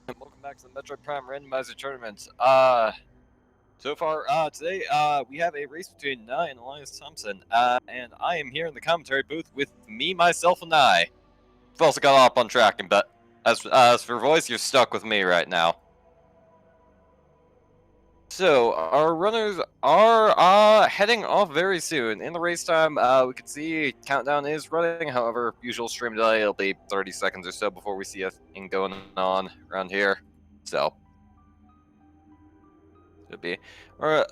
And welcome back to the Metroid Prime Randomizer Tournament. So far, today, we have a race between Naii and Elias Thompson, and I am here in the commentary booth with me, myself, and I. We've also got up on tracking, but as for voice, you're stuck with me right now. So, our runners are, heading off very soon. In the race time, we can see countdown is running, however, usual stream delay, it'll be 30 seconds or so before we see a thing going on around here. So, should be. Alright,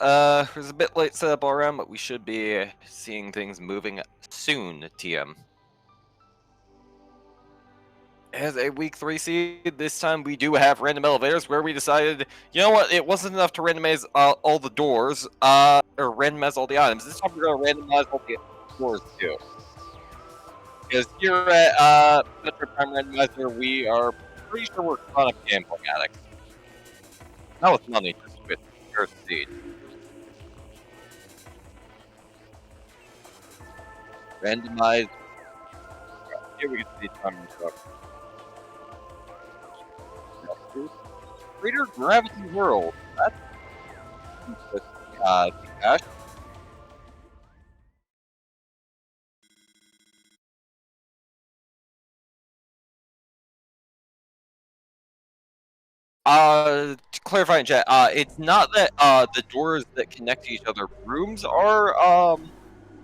it was a bit late setup all around, but we should be seeing things moving soon, TM. As a week 3 seed, this time we do have random elevators where we decided, you know what, it wasn't enough to randomize all the doors, or randomize all the items. This time we're going to randomize all the doors too. Because here at Metroid Prime Randomizer, we are pretty sure we're chronic gambling addicts. Not with money, just with pure seed. Randomize. Here we can see time truck. Greater Gravity World. That's cash. To clarify in chat, it's not that the doors that connect to each other rooms are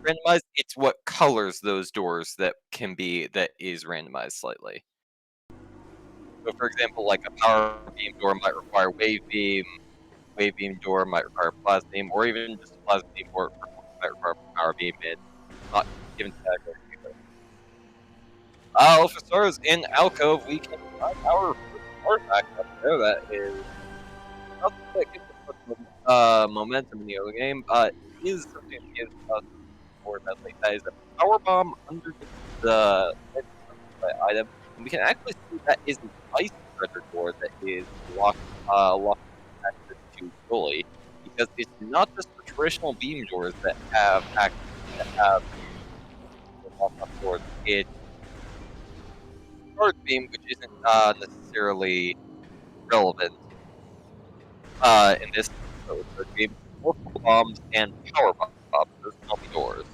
randomized. It's what colors those doors that is randomized slightly. So, for example, like a power beam door might require wave beam door might require plasma beam, or even just a plasma beam door might require power beam. It's not given category either. For starters, in Alcove, we can find our artifact up there that is nothing that gives us much momentum in the early game, but is something that gives us more medley. That is a power bomb underneath the item, and we can actually see that is an ice treasure door that is locked access to fully, because it's not just the traditional beam doors that have access that have locked doors. It's charge beam, which isn't necessarily relevant in this game. Multiple bombs and power bombs. Those can all be doors.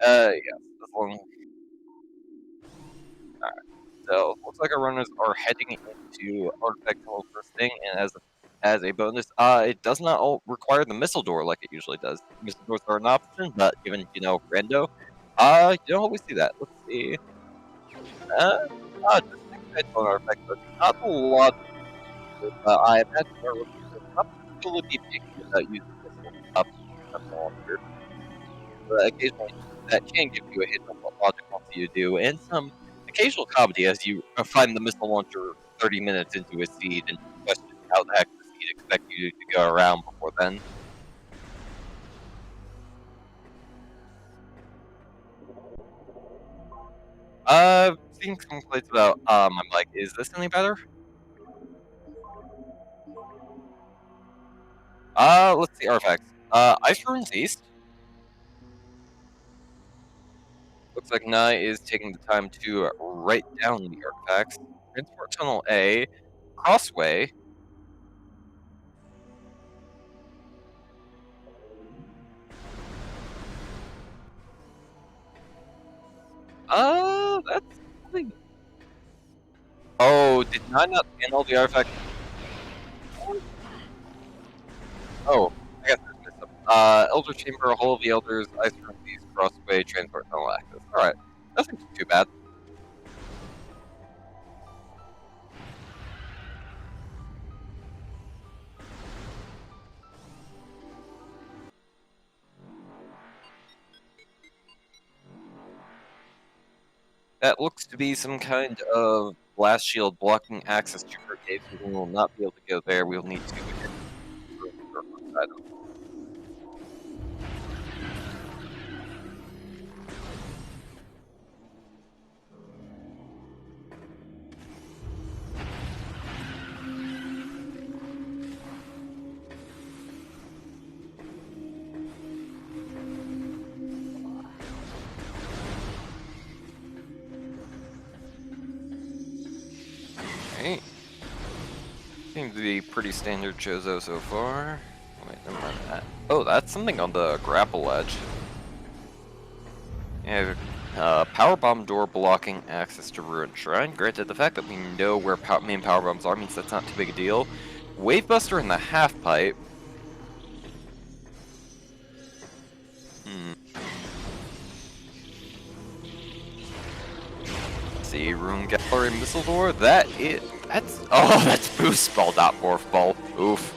Yes, as long. Alright, so looks like our runners are heading into Artifact Tunnel first thing, and as a bonus, it does not require the missile door like it usually does. Missile doors are an option, but given rando, you don't always see that. Let's see. Just like on Artifact, but not a lot. I imagine our runners will not really be picky about using missile up longer. But occasionally, that can give you a hit on what logic wants you to do, and some occasional comedy as you find the missile launcher 30 minutes into a seed and question how the heck the seed expect you to go around before then. Seeing some complaints about my mic. Is this any better? Let's see artifacts. Ice Ruins East. Looks like Naii is taking the time to write down the artifacts. Transport Tunnel A, Crossway. That's something. Oh, did I not scan all the artifacts? Oh, I guess there's missed them. Elder Chamber, Hall of the Elders, Ice Ruins, Crossway, Transport Tunnel Access. Alright, nothing too bad. That looks to be some kind of blast shield blocking access to her cave, so we will not be able to go there. We'll need to hit the item. Seems to be pretty standard Chozo so far. Wait, never mind that. Oh, that's something on the grapple edge. Yeah, power bomb door blocking access to Ruined Shrine. Granted, the fact that we know where main power bombs are means that's not too big a deal. Wave Buster in the half pipe. See, Rune Gallery Missile Door. That's Boost Ball, not Morph Ball. Oof.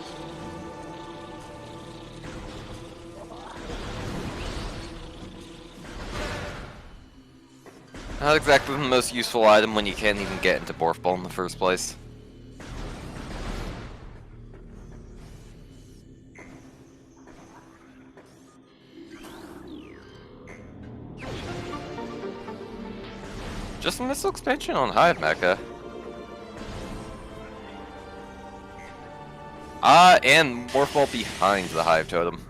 Not exactly the most useful item when you can't even get into Morph Ball in the first place. Just a missile expansion on Hive Mecha. And Morph Ball behind the Hive Totem.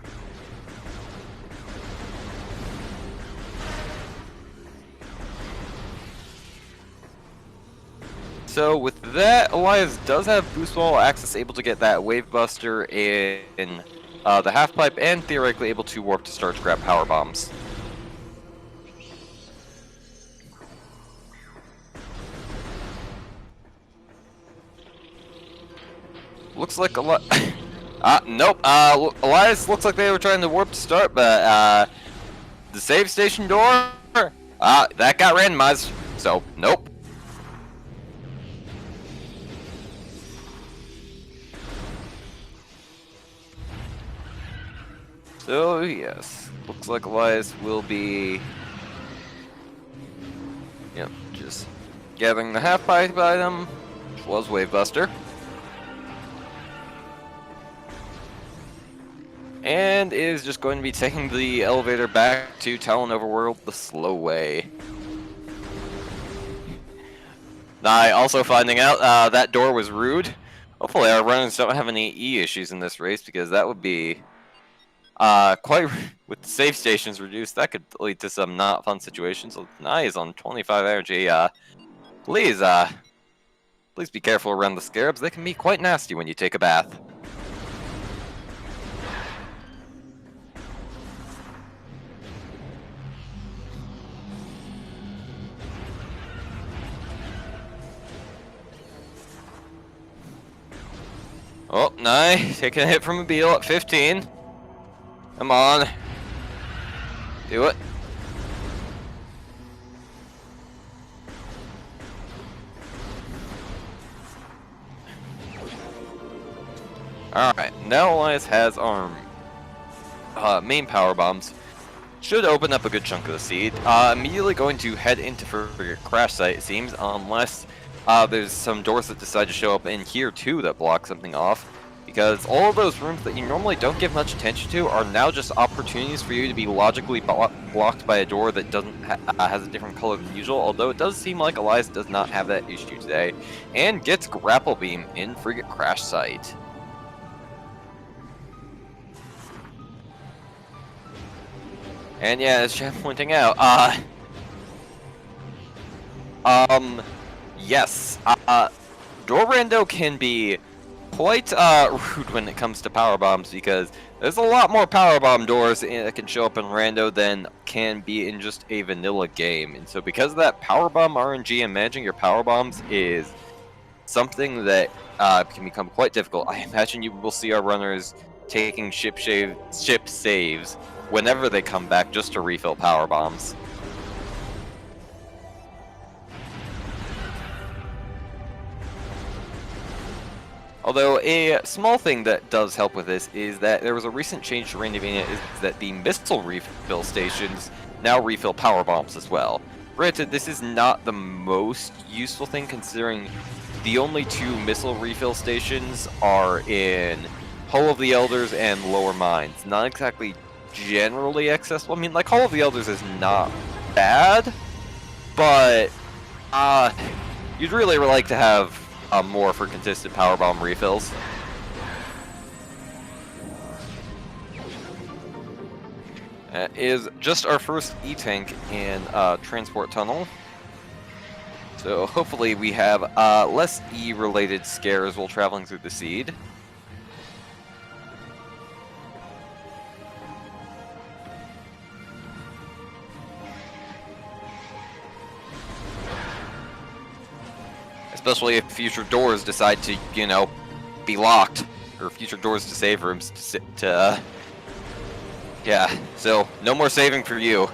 So with that, Elias does have Boost Ball access, able to get that Wave Buster in the half pipe, and theoretically able to warp to start to grab power bombs. Looks like nope. Elias looks like they were trying to warp to start, but the save station door, that got randomized. So nope. So yes, looks like Elias will be, just gathering the half pipe item, which was Wave Buster. And is just going to be taking the elevator back to Talon Overworld the slow way. Naii also finding out that door was rude. Hopefully our runners don't have any E issues in this race, because that would be quite, with the save stations reduced, that could lead to some not fun situations. So Naii is on 25 energy. Please be careful around the scarabs. They can be quite nasty when you take a bath. Oh, Naii taking a hit from a Beal at 15. Come on. Do it. Alright, now Elias has arm. Main power bombs. Should open up a good chunk of the seed. Immediately going to head into for crash site, it seems, unless there's some doors that decide to show up in here too that block something off. Because all of those rooms that you normally don't give much attention to are now just opportunities for you to be logically blocked by a door that doesn't has a different color than usual, although it does seem like Elias does not have that issue today, and gets Grapple Beam in Frigate Crash Site. And yeah, as Chad pointing out, yes, Door Rando can be quite rude when it comes to power bombs, because there's a lot more power bomb doors that can show up in Rando than can be in just a vanilla game. And so because of that, power bomb RNG and managing your power bombs is something that can become quite difficult. I imagine you will see our runners taking ship saves whenever they come back just to refill power bombs. Although a small thing that does help with this is that there was a recent change to Randomizer, is that the missile refill stations now refill power bombs as well. Granted, this is not the most useful thing, considering the only two missile refill stations are in Hall of the Elders and Lower Mines. Not exactly generally accessible. I mean, like, Hall of the Elders is not bad, but you'd really like to have more for consistent power bomb refills. Is just our first E-Tank in Transport Tunnel. So hopefully we have less E-related scares while traveling through the seed. Especially if future doors decide to, you know, be locked, or future doors to save rooms yeah, so no more saving for you.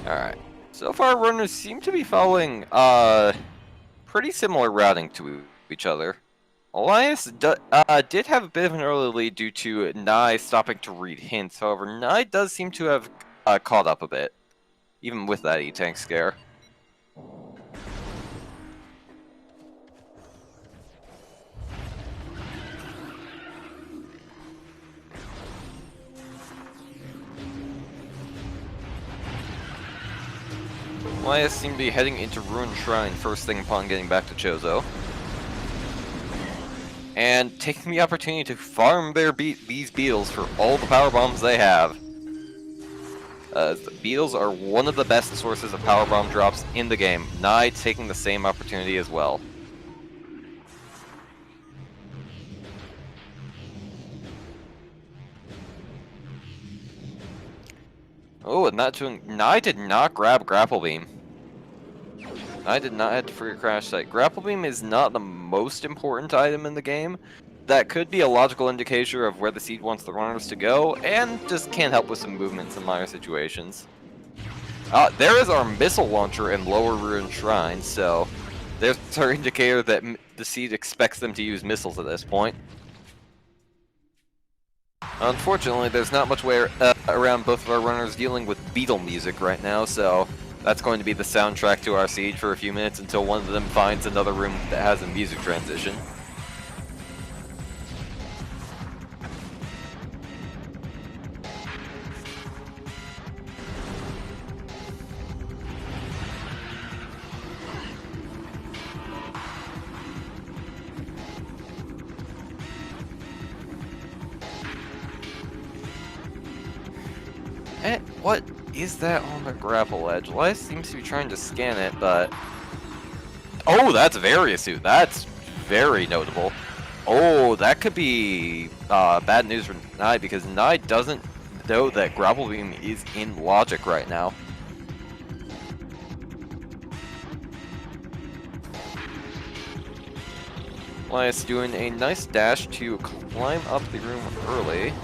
Alright, so far runners seem to be following pretty similar routing to each other. Elias did have a bit of an early lead due to Naii stopping to read hints, however Naii does seem to have caught up a bit, even with that E-Tank scare. Elias seemed to be heading into Ruined Shrine first thing upon getting back to Chozo. And taking the opportunity to farm these beetles for all the power bombs they have. The beetles are one of the best sources of power bomb drops in the game. Naii taking the same opportunity as well. Oh, and Naii did not grab Grapple Beam. I did not head for your crash site. Grapple Beam is not the most important item in the game. That could be a logical indicator of where the seed wants the runners to go, and just can't help with some movements in minor situations. There is our missile launcher in Lower Ruined Shrine, so there's our indicator that the seed expects them to use missiles at this point. Unfortunately, there's not much way around both of our runners dealing with beetle music right now, so that's going to be the soundtrack to our siege for a few minutes until one of them finds another room that has a music transition. What is that on the grapple edge? Elias seems to be trying to scan it, but... Oh, that's Variasuit. That's very notable. Oh, that could be bad news for Naii, because Naii doesn't know that Grapple Beam is in logic right now. Elias doing a nice dash to climb up the room early.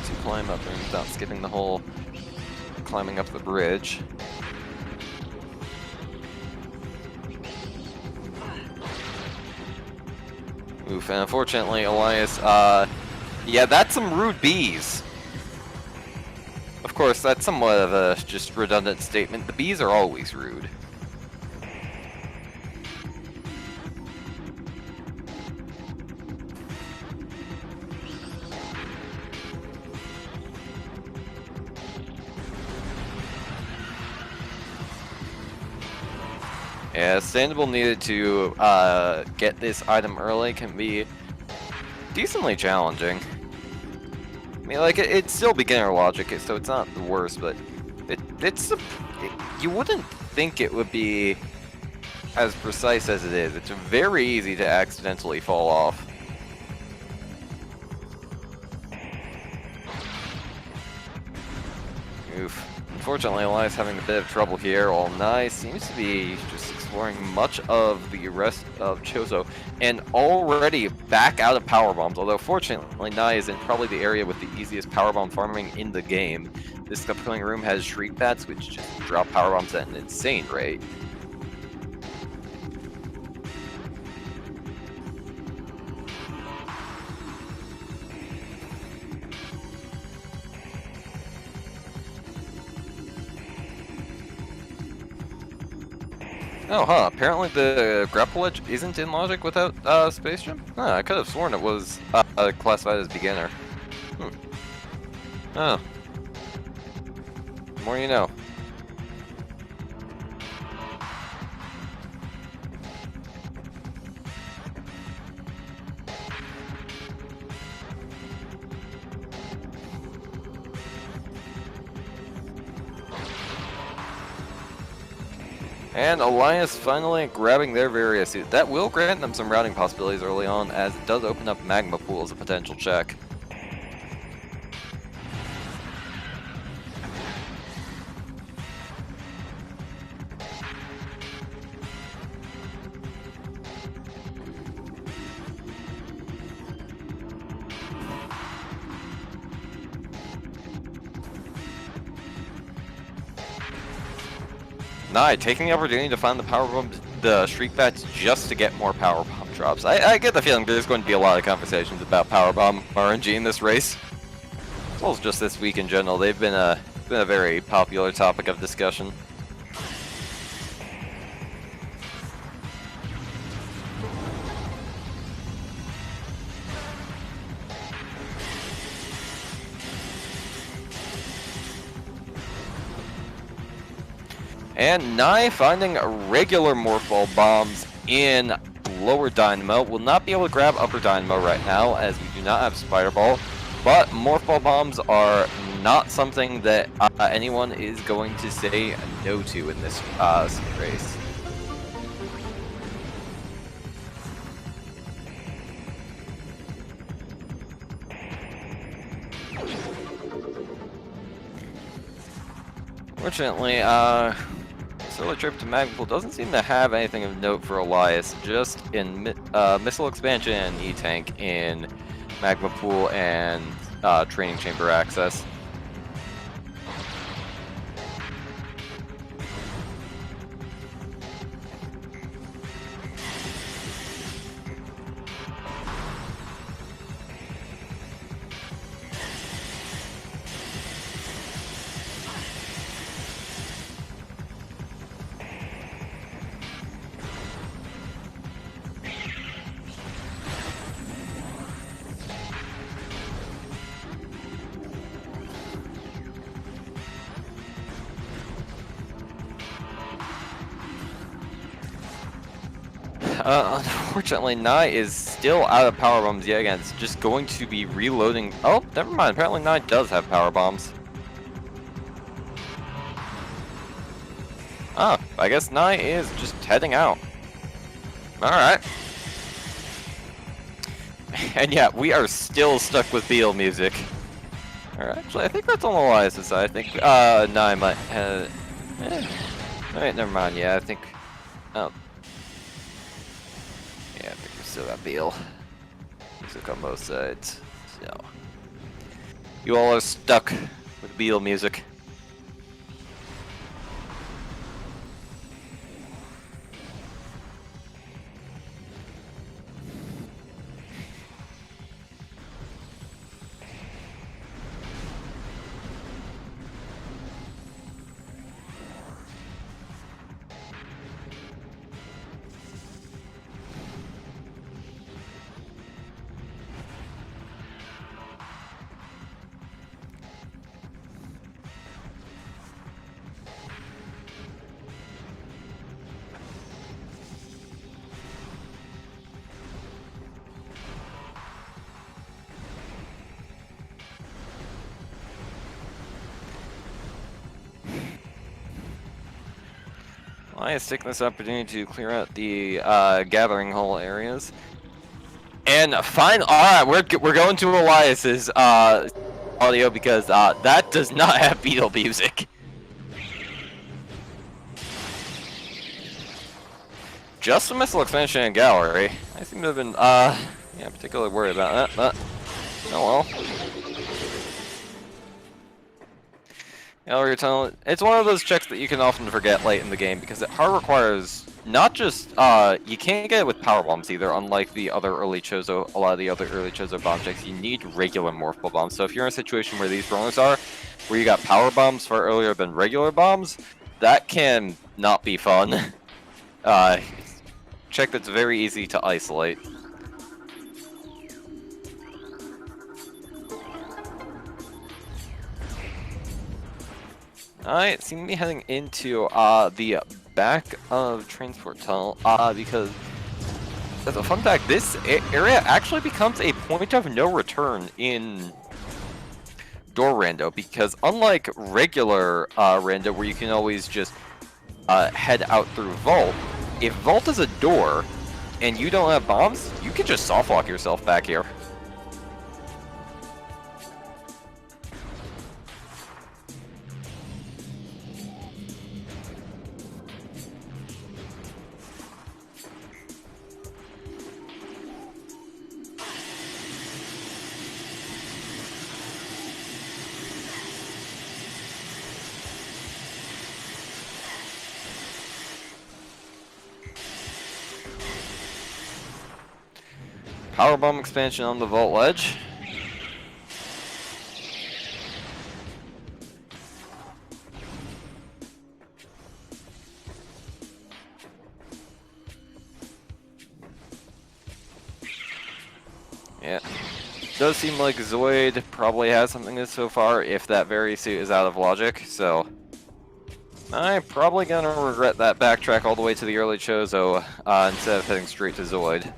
To climb up and without skipping the whole climbing up the bridge. Oof, and unfortunately Elias, yeah, that's some rude bees. Of course, that's somewhat of a just redundant statement. The bees are always rude. Yeah, Sandoval needed to get this item early can be decently challenging. I mean, like, it's still beginner logic, so it's not the worst, but you wouldn't think it would be as precise as it is. It's very easy to accidentally fall off. Oof. Unfortunately, Elias having a bit of trouble here, while Naii seems to be just exploring much of the rest of Chozo, and already back out of power bombs. Although fortunately, Naii is in probably the area with the easiest power bomb farming in the game. This upcoming room has Shriek Bats, which just drop power bombs at an insane rate. Oh, huh. Apparently the grapple edge isn't in logic without Space Jump? Huh, I could have sworn it was classified as beginner. Oh. The more you know. And Elias finally grabbing their various. That will grant them some routing possibilities early on, as it does open up Magma Pool as a potential check. Naii taking the opportunity to find the power bomb, the Shriek Bats, just to get more power bomb drops. I get the feeling there's going to be a lot of conversations about power bomb RNG in this race, as well as just this week in general. They've been a very popular topic of discussion. And Naii finding regular Morph Ball bombs in lower Dynamo. Will not be able to grab upper Dynamo right now, as we do not have Spider Ball. But Morph Ball bombs are not something that anyone is going to say no to in this race. Fortunately, this early trip to Magma Pool doesn't seem to have anything of note for Elias, just in Missile Expansion, E-Tank in Magma Pool, and Training Chamber access. Unfortunately, Naii is still out of power bombs yet again. It's just going to be reloading. Oh, never mind. Apparently, Naii does have power bombs. Ah, I guess Naii is just heading out. Alright. And yeah, we are still stuck with Beal music. Alright, actually, I think that's on Elias' side. I think Naii might have... Alright, never mind. Yeah, I think... Oh. Yeah, I think we still got Beal music on both sides. So... You all are stuck with Beal music. Elias taking this opportunity to clear out the gathering hall areas. And fine, alright, we're going to Elias's audio because that does not have Beetle music. Just a missile expansion and gallery. I seem to have been yeah, particularly worried about that, but oh well. Gallery tunnel. It's one of those checks that you can often forget late in the game because it hard requires not just you can't get it with power bombs either, unlike the other early Chozo, a lot of the other early Chozo bomb checks. You need regular morph ball bombs. So if you're in a situation where these runners are, where you got power bombs far earlier than regular bombs, that can not be fun. Check that's very easy to isolate. Alright, seem to be heading into the back of Transport Tunnel because, as a fun fact, this area actually becomes a point of no return in Door Rando, because unlike regular Rando where you can always just head out through Vault. If Vault is a door, and you don't have bombs, you can just soft lock yourself back here. Powerbomb expansion on the Vault ledge. Yeah. Does seem like Zoid probably has something so far, if that very suit is out of logic, so I'm probably gonna regret that backtrack all the way to the early Chozo instead of heading straight to Zoid.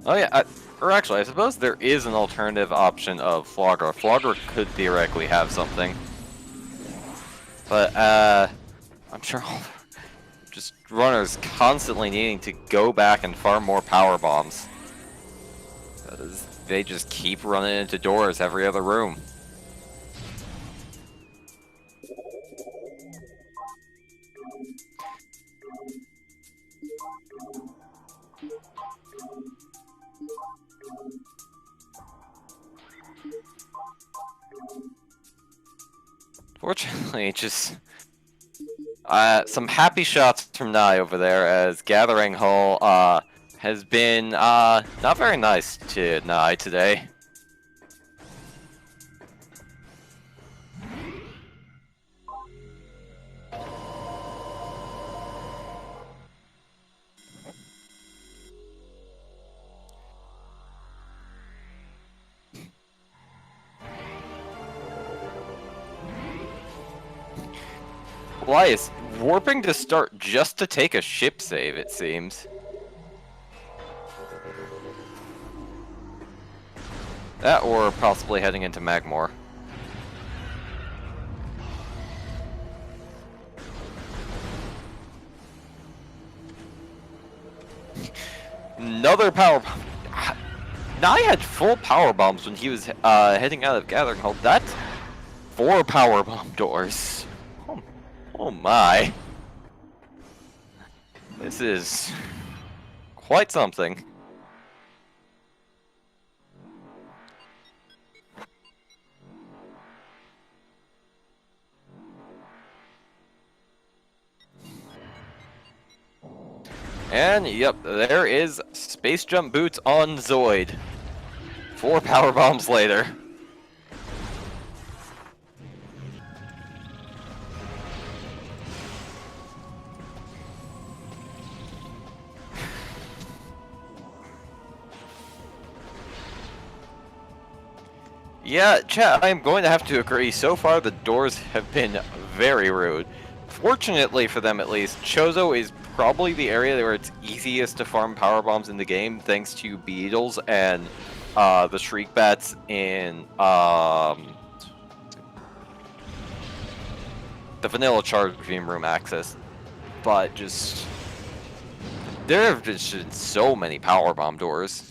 Oh yeah, or actually, I suppose there is an alternative option of Flogger. Flogger could theoretically have something. But, I'm sure just runners constantly needing to go back and farm more power bombs. Because they just keep running into doors every other room. Fortunately, just some happy shots from Naii over there, as Gathering Hull has been not very nice to Naii today. Elias, warping to start just to take a ship save, it seems. That or possibly heading into Magmore. Another power bomb. Naii had full power bombs when he was heading out of Gathering Hold. That's 4 power bomb doors. Oh my. This is quite something. And yep, there is Space Jump Boots on Zoid. 4 power bombs later. Yeah, chat, I'm going to have to agree. So far, the doors have been very rude. Fortunately for them, at least, Chozo is probably the area where it's easiest to farm power bombs in the game, thanks to Beetles and the Shriek Bats in the vanilla charge beam room access. But just there have just been so many power bomb doors.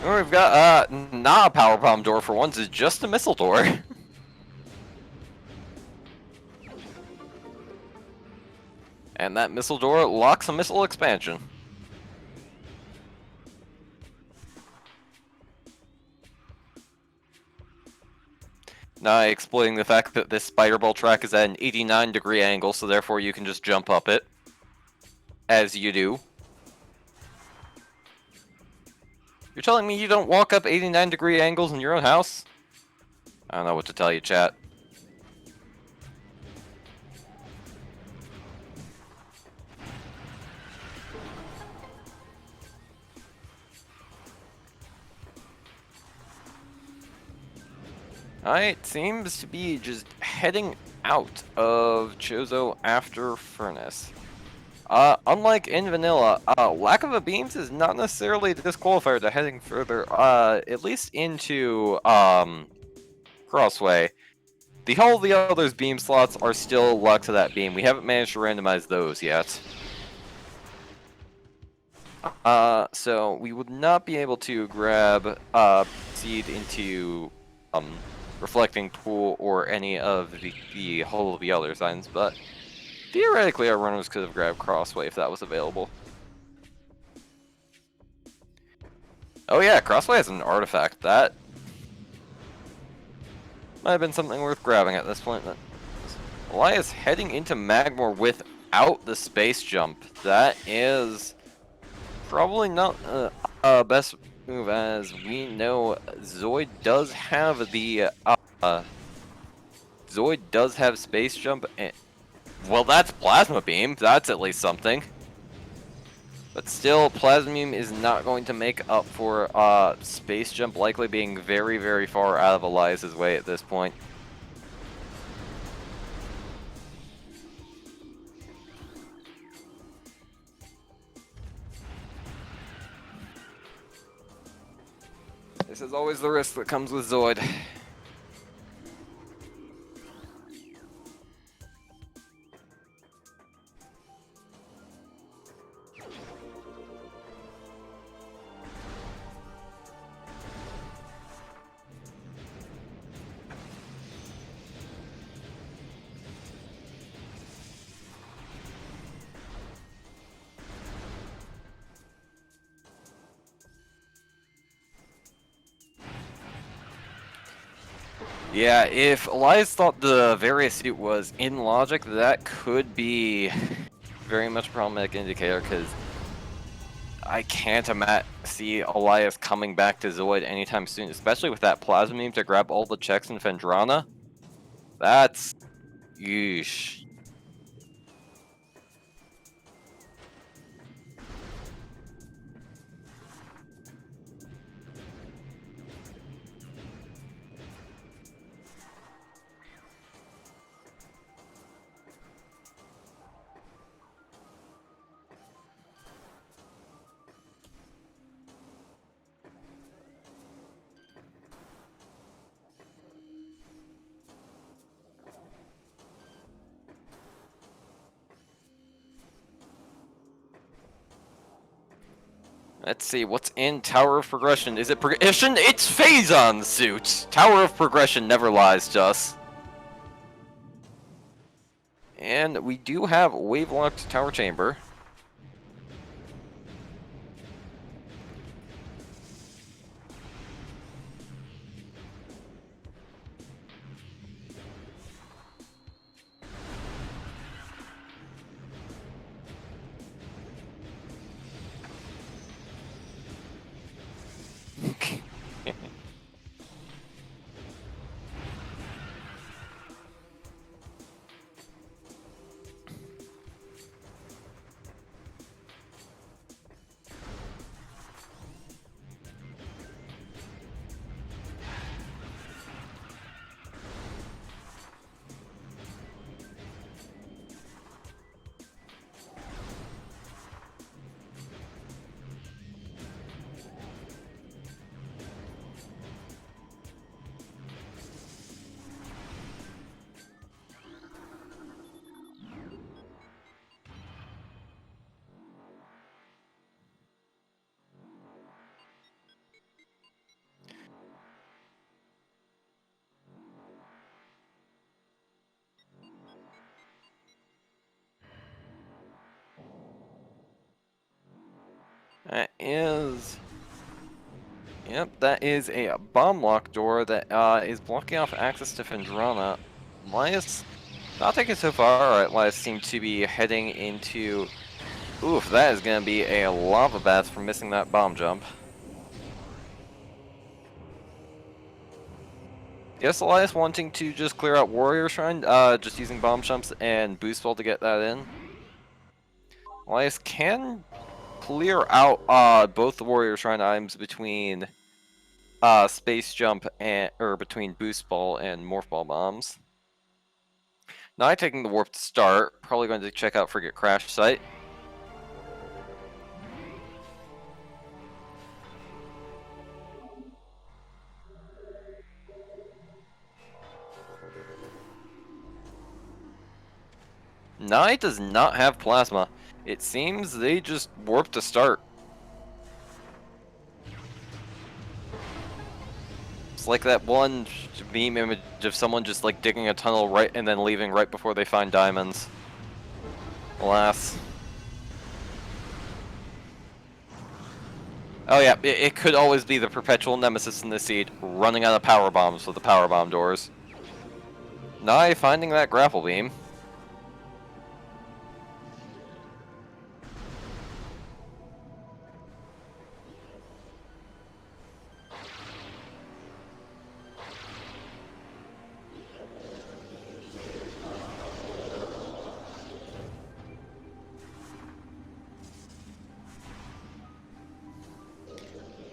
Or we've got not a power bomb door for once, it's just a missile door. And that missile door locks a missile expansion. Naii exploiting the fact that this spider ball track is at an 89-degree angle, so therefore you can just jump up it. As you do. You're telling me you don't walk up 89-degree angles in your own house? I don't know what to tell you, chat. Alright, seems to be just heading out of Chozo after Furnace. Unlike in vanilla, lack of a beams is not necessarily a disqualifier to heading further, at least into, Crossway. All the others beam slots are still locked to that beam. We haven't managed to randomize those yet. So we would not be able to grab, seed into, Reflecting Pool or any of the whole of the other signs, but theoretically our runners could have grabbed Crossway if that was available. Oh yeah, Crossway has an artifact. That might have been something worth grabbing at this point. Elias heading into Magmore without the space jump. That is probably not best move, as we know Zoid does have the Zoid does have space jump. And, well, that's Plasma Beam. That's at least something. But still, Plasma Beam is not going to make up for space jump likely being very, very far out of Elias's way at this point. This is always the risk that comes with Zoid. Yeah, if Elias thought the various suit was in logic, that could be very much a problematic indicator, because I can't see Elias coming back to Zoid anytime soon, especially with that Plasma Beam to grab all the checks in Fendrana. That's... yeesh. Let's see, what's in Tower of Progression? Is it Progression? It's Phazon suit! Tower of Progression never lies to us. And we do have Wave-Locked Tower Chamber. That is... Yep, that is a bomb lock door that is blocking off access to Phendrana. Elias, not taking so far. Elias seemed to be heading into... Oof, that is going to be a lava bath for missing that bomb jump. Yes, Elias wanting to just clear out Warrior Shrine, just using bomb jumps and boost ball to get that in. Elias can clear out both the Warrior Shrine items between Space Jump and between Boost Ball and Morph Ball bombs. Naii taking the warp to start, probably going to check out Frigate Crash Site. Naii does not have Plasma. It seems they just warp to start. It's like that one meme image of someone just like digging a tunnel right and then leaving right before they find diamonds. Alas. Oh yeah, it could always be the perpetual nemesis in the seed, running out of power bombs with the power bomb doors. Naii finding that grapple beam.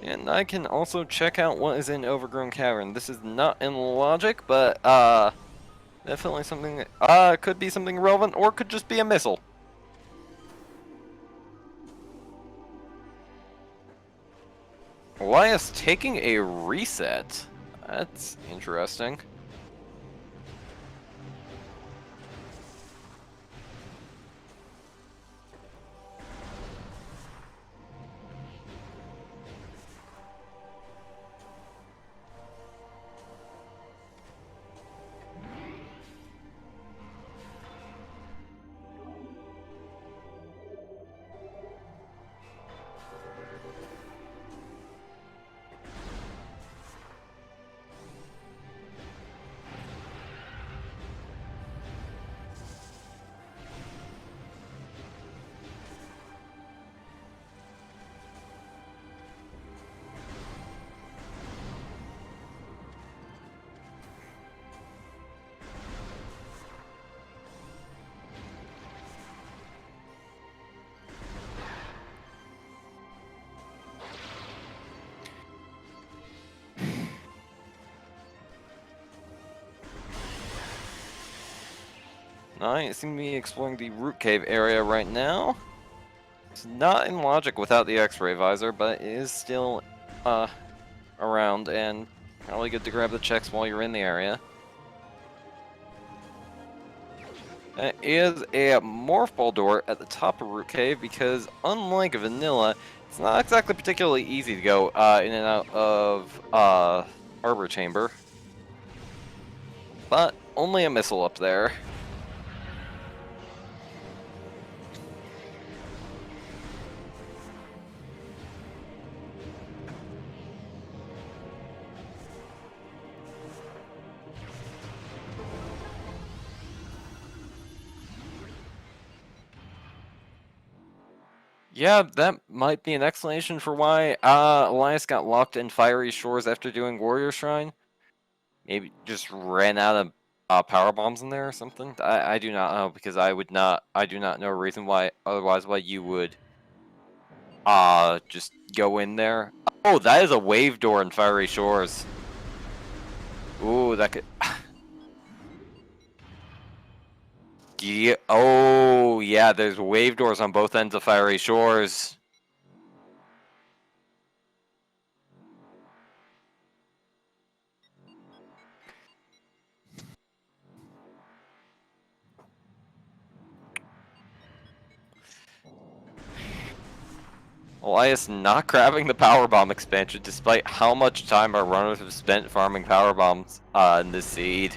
And I can also check out what is in Overgrown Cavern. This is not in logic, but definitely something that could be something relevant, or could just be a missile. Elias taking a reset. That's interesting. Naii seem to be exploring the root cave area right now. It's not in logic without the X-ray visor, but it is still around, and probably good to grab the checks while you're in the area. It is a Morph Ball door at the top of Root Cave because, unlike Vanilla, it's not exactly particularly easy to go in and out of Arbor Chamber. But only a missile up there. Yeah, that might be an explanation for why Elias got locked in Fiery Shores after doing Warrior Shrine. Maybe just ran out of power bombs in there or something. I do not know, because I do not know a reason why otherwise why you would just go in there. Oh, that is a wave door in Fiery Shores. Ooh, that could yeah, oh yeah, there's wave doors on both ends of Fiery Shores. Elias not grabbing the power bomb expansion despite how much time our runners have spent farming power bombs in this seed.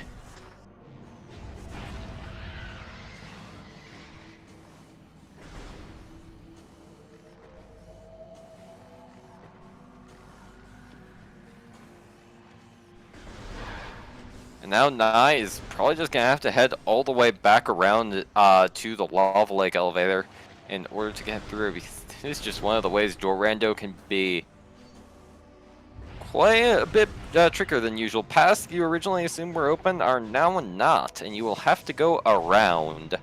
And now Naii is probably just gonna have to head all the way back around to the lava lake elevator in order to get through, because this is just one of the ways Dorando can be quite a bit trickier than usual. Paths you originally assumed were open are now not, and you will have to go around.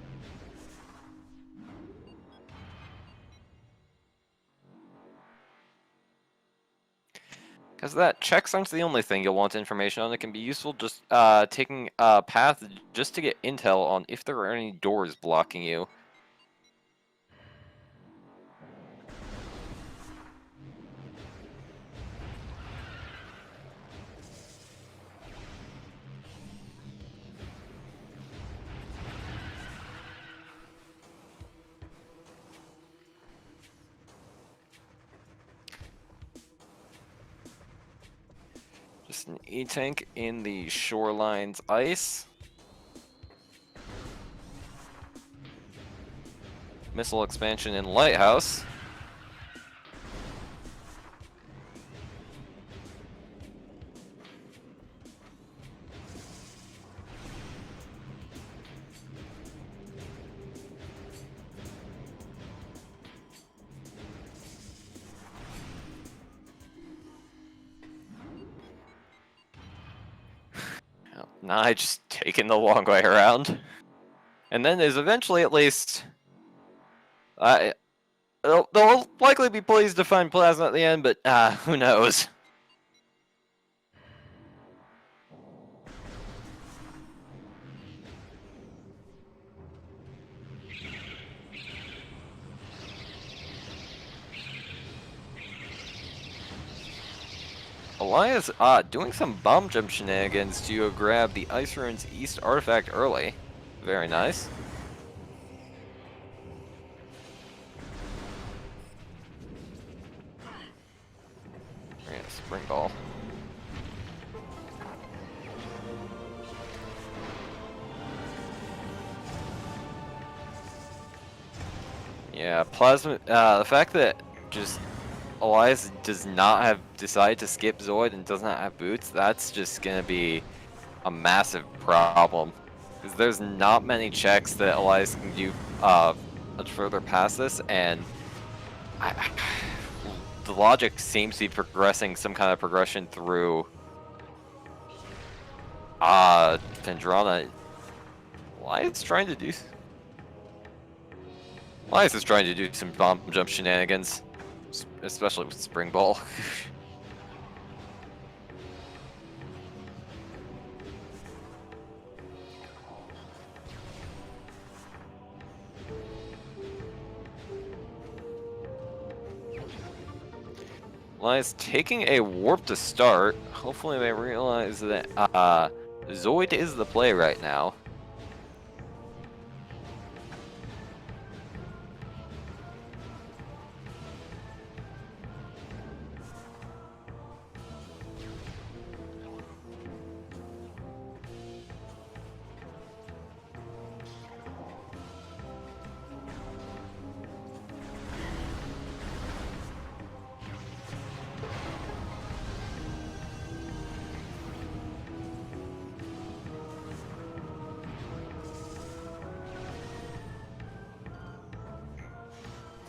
Because that checks aren't the only thing you'll want information on. It can be useful just taking a path just to get intel on if there are any doors blocking you. Just an E-tank in the shoreline's ice. Missile expansion in Lighthouse. Nah, just taking the long way around. And then there's eventually at least... they'll likely be pleased to find plasma at the end, but who knows. Elias doing some bomb jump shenanigans to grab the Ice Ruins East artifact early. Very nice. Yeah, spring ball. Yeah, plasma. The fact that just Elias does not have decided to skip Zoid and does not have boots, that's just gonna be a massive problem. Because there's not many checks that Elias can do much further past this, and the logic seems to be progressing some kind of progression through Pendrana. Elias is trying to do some bomb jump shenanigans, especially with Spring Ball. Elias taking a warp to start. Hopefully they realize that Zoid is the play right now.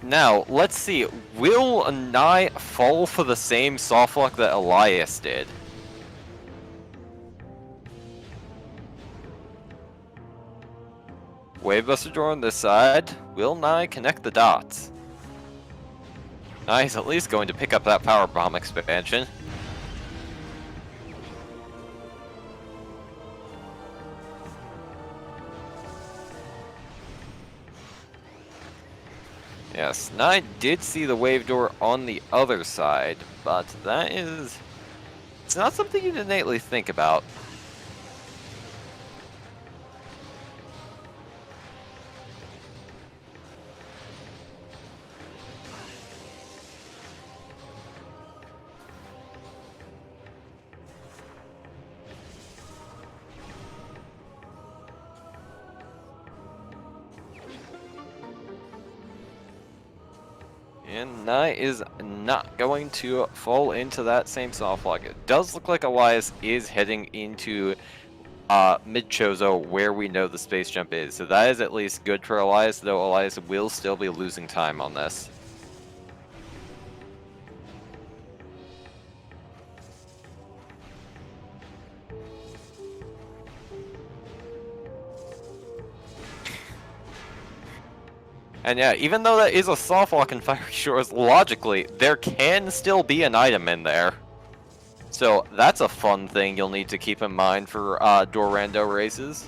Now, let's see. Will Naii fall for the same softlock that Elias did? Wavebuster door on this side. Will Naii connect the dots? Nai's at least going to pick up that power bomb expansion. Yes, Naii did see the wave door on the other side, but that is... it's not something you'd innately think about. And Naii is not going to fall into that same soft lock. It does look like Elias is heading into mid-Chozo where we know the space jump is. So that is at least good for Elias, though Elias will still be losing time on this. And yeah, even though that is a soft lock in Fiery Shores, logically, there can still be an item in there. So that's a fun thing you'll need to keep in mind for door rando races.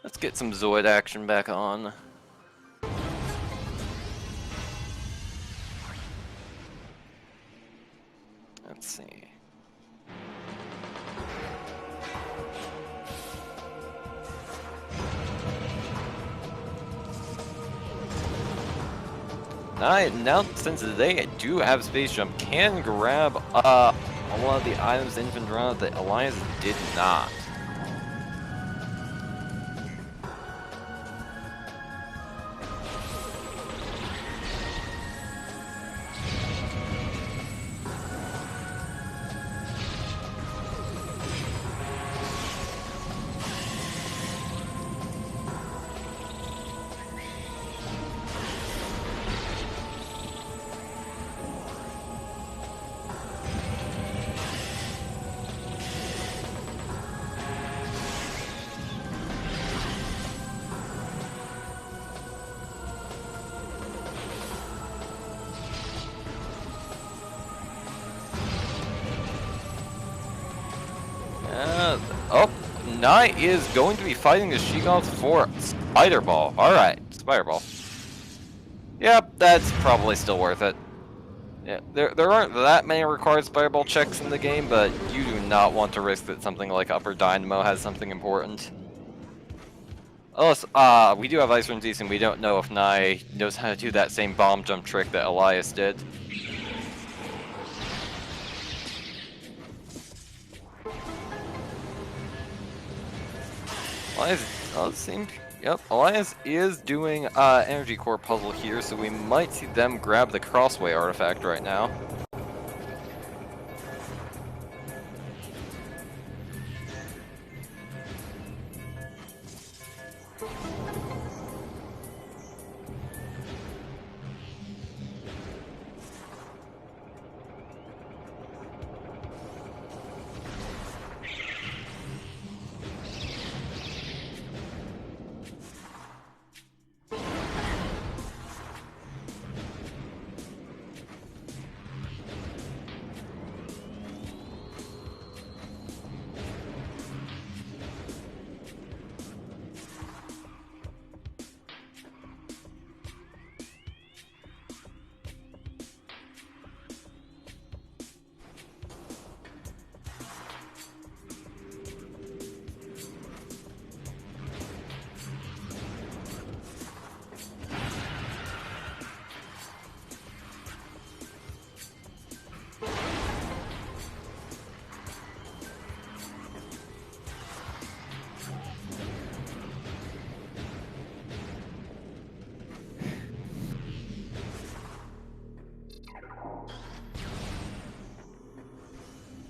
Let's get some Zoid action back on. Let's see. Now, since they do have Space Jump, can grab a lot of the items in Vendrana that Elias did not. Oh, Naii is going to be fighting the Sheegoth for Spider Ball. Alright, Spider Ball. Yep, that's probably still worth it. Yeah, there aren't that many required Spider Ball checks in the game, but you do not want to risk that something like Upper Dynamo has something important. Unless, we do have Ice Rune and we don't know if Naii knows how to do that same bomb jump trick that Elias did. Elias is doing Energy Core puzzle here, so we might see them grab the Crossway artifact right now.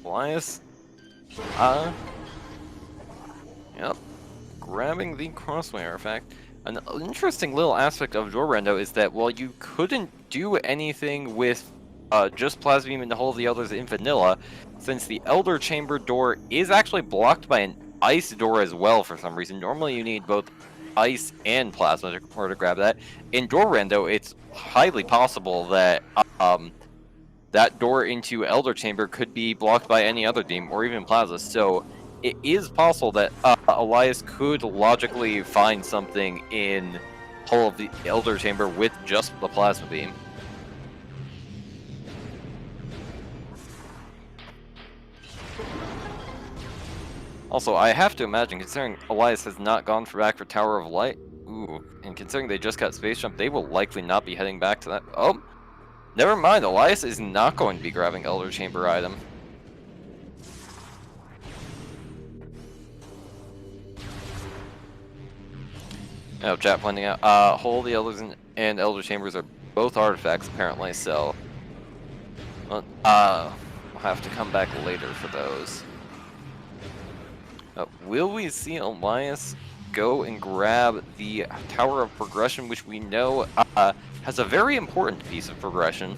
Elias, yep, grabbing the Crossway artifact. An interesting little aspect of Door Rando is that while you couldn't do anything with just Plasma Beam and the whole of the others in vanilla, since the Elder Chamber door is actually blocked by an Ice door as well for some reason. Normally you need both ice and plasma in order to grab that. In door rando, it's highly possible that that door into Elder Chamber could be blocked by any other team or even plasma. So it is possible that Elias could logically find something in Hull of the Elder Chamber with just the plasma beam. Also, I have to imagine, considering Elias has not gone back for Tower of Light, and considering they just got Space Jump, they will likely not be heading back to that. Oh, never mind, Elias is not going to be grabbing Elder Chamber item. Oh, chat pointing out, Holy Elders and Elder Chambers are both artifacts, apparently, so... Well, we'll have to come back later for those. Will we see Elias go and grab the Tower of Progression, which we know has a very important piece of progression?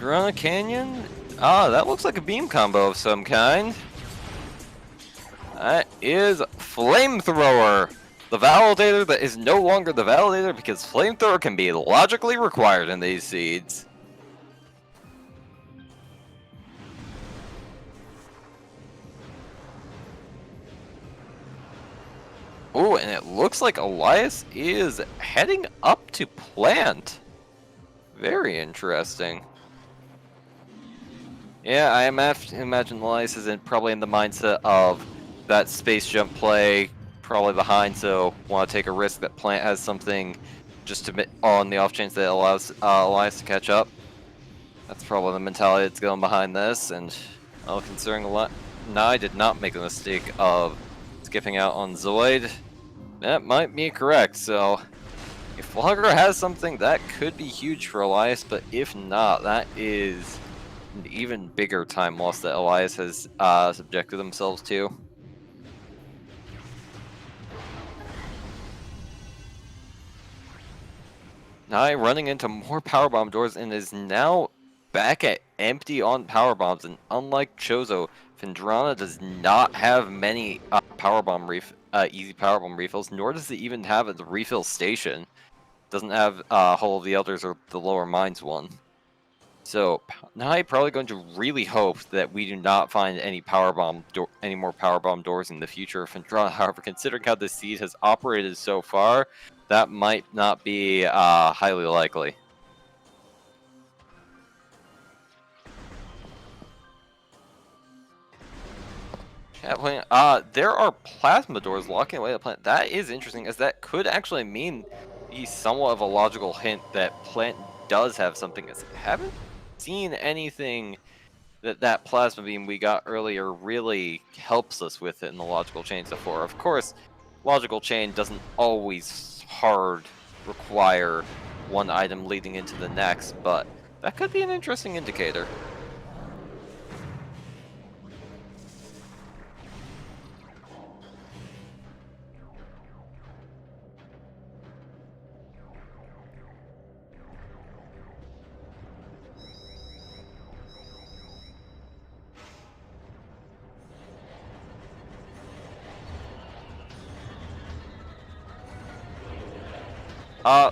Run Canyon? That looks like a beam combo of some kind. That is Flamethrower! The Validator that is no longer the Validator because Flamethrower can be logically required in these seeds. Oh, and it looks like Elias is heading up to Plant. Very interesting. Yeah, I imagine Elias is probably in the mindset of that space jump play, probably behind, so want to take a risk that Plant has something just to on the off chance that allows Elias to catch up. That's probably the mentality that's going behind this, and well, considering Naii did not make the mistake of skipping out on Zoid, that might be correct, so if Flogger has something, that could be huge for Elias, but if not, that is an even bigger time loss that Elias has subjected themselves to. Naii running into more powerbomb doors and is now back at empty on powerbombs, and unlike Chozo, Phendrana does not have many easy powerbomb refills, nor does it even have a refill station. Doesn't have Hull of the Elders or the Lower Mines one. So Naii probably going to really hope that we do not find any more powerbomb doors in the future of Phendrana. However, considering how this seed has operated so far, that might not be highly likely. There are plasma doors blocking away the plant. That is interesting, as that could actually mean be somewhat of a logical hint that Plant does have something. I haven't seen anything that plasma beam we got earlier really helps us with it in the logical chain so far. Of course, logical chain doesn't always hard require one item leading into the next, but that could be an interesting indicator.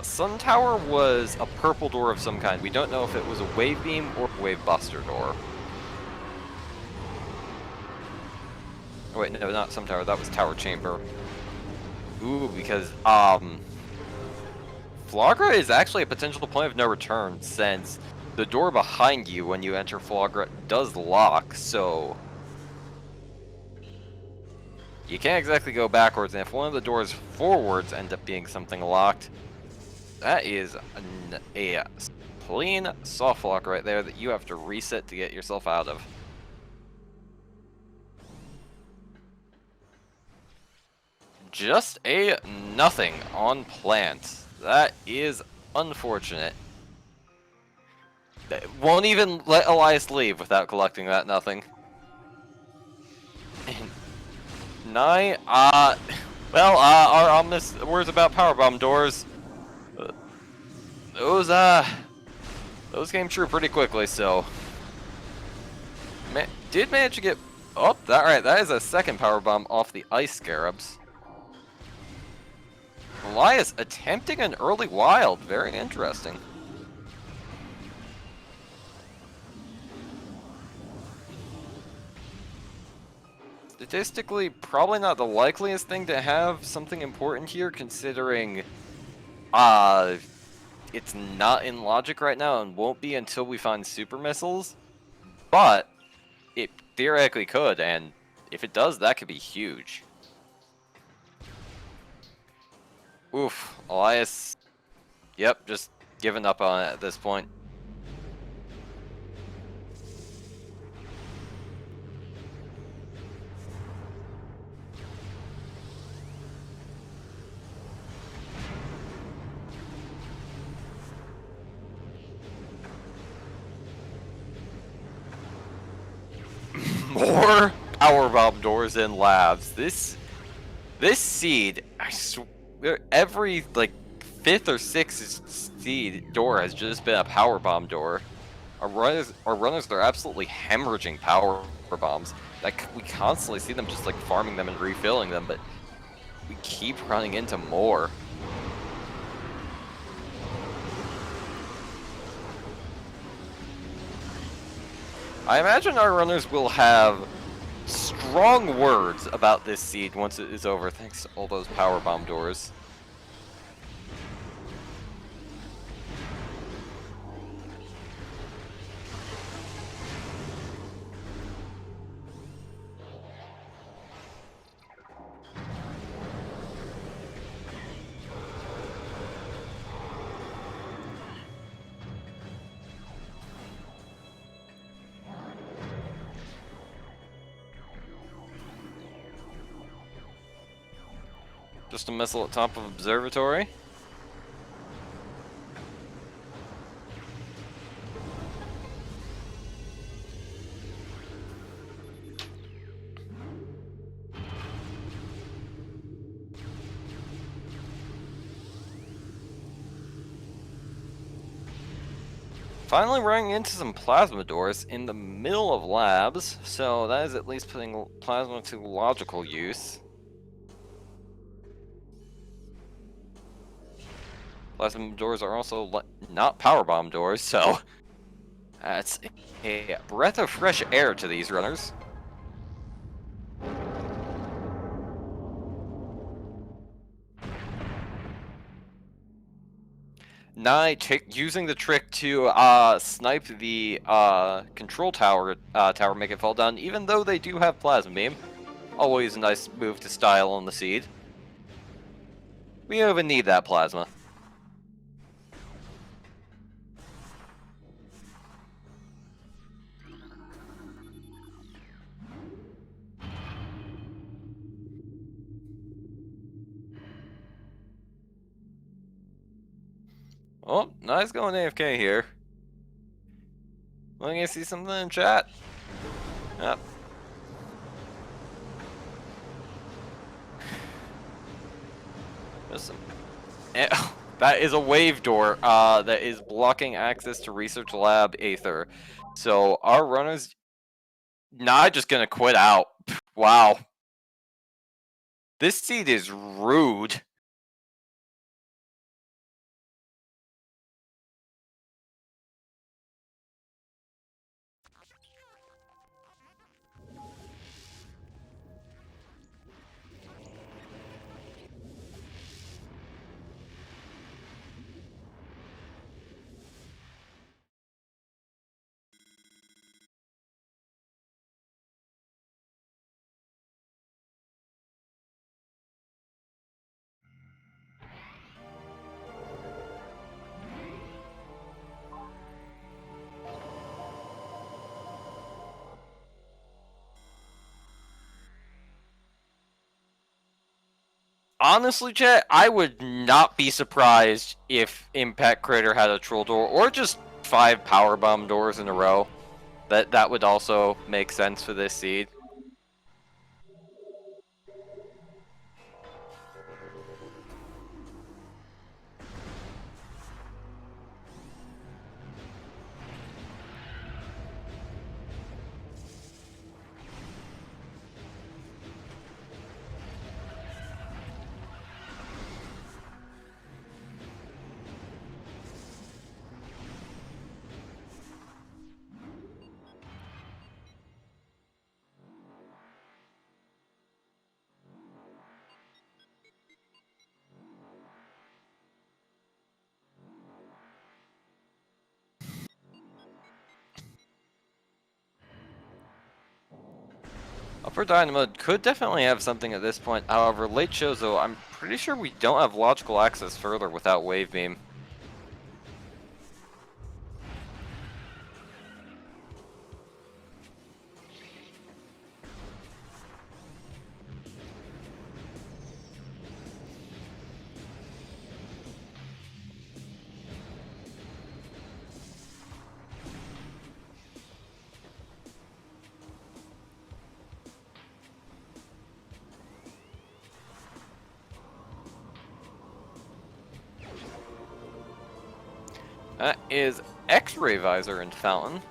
Sun Tower was a purple door of some kind. We don't know if it was a wave beam or wave buster door. Oh, wait, no, not Sun Tower. That was Tower Chamber. Ooh, because Flagra is actually a potential point of no return, since the door behind you when you enter Flagra does lock. So you can't exactly go backwards, and if one of the doors forwards end up being something locked, that is a clean soft lock right there that you have to reset to get yourself out of. Just a nothing on Plant. That is unfortunate. Won't even let Elias leave without collecting that nothing. Naii, well, our ominous words about powerbomb doors, those came true pretty quickly, so... Did manage to get... Oh, that is a second powerbomb off the ice scarabs. Elias attempting an early wild, very interesting. Statistically, probably not the likeliest thing to have something important here, considering it's not in logic right now and won't be until we find super missiles. But it theoretically could, and if it does, that could be huge. Oof, Elias, yep, just giving up on it at this point. More powerbomb doors in labs. This seed, I swear, every like 5th or 6th seed door has just been a powerbomb door. Our runners are absolutely hemorrhaging power bombs. Like, we constantly see them just like farming them and refilling them, but we keep running into more. I imagine our runners will have strong words about this seed once it is over, thanks to all those powerbomb doors. Just a missile at top of observatory. Finally running into some plasma doors in the middle of labs, so that is at least putting plasma to logical use. Plasma doors are also not powerbomb doors, so that's a breath of fresh air to these runners. Naii using the trick to snipe the control tower, make it fall down, even though they do have plasma beam. Always a nice move to style on the seed. We don't even need that plasma. Oh, nice going AFK here. Let me see something in chat. Yep. There's some... that is a wave door that is blocking access to Research Lab Aether. So our runners... Not just gonna quit out. Wow. This seed is rude. Honestly, chat, I would not be surprised if Impact Crater had a troll door, or just 5 power bomb doors in a row. That would also make sense for this seed. Upper Dynamo could definitely have something at this point. However, late Chozo, I'm pretty sure we don't have logical access further without Wave Beam. That is X-Ray Visor and Fountain.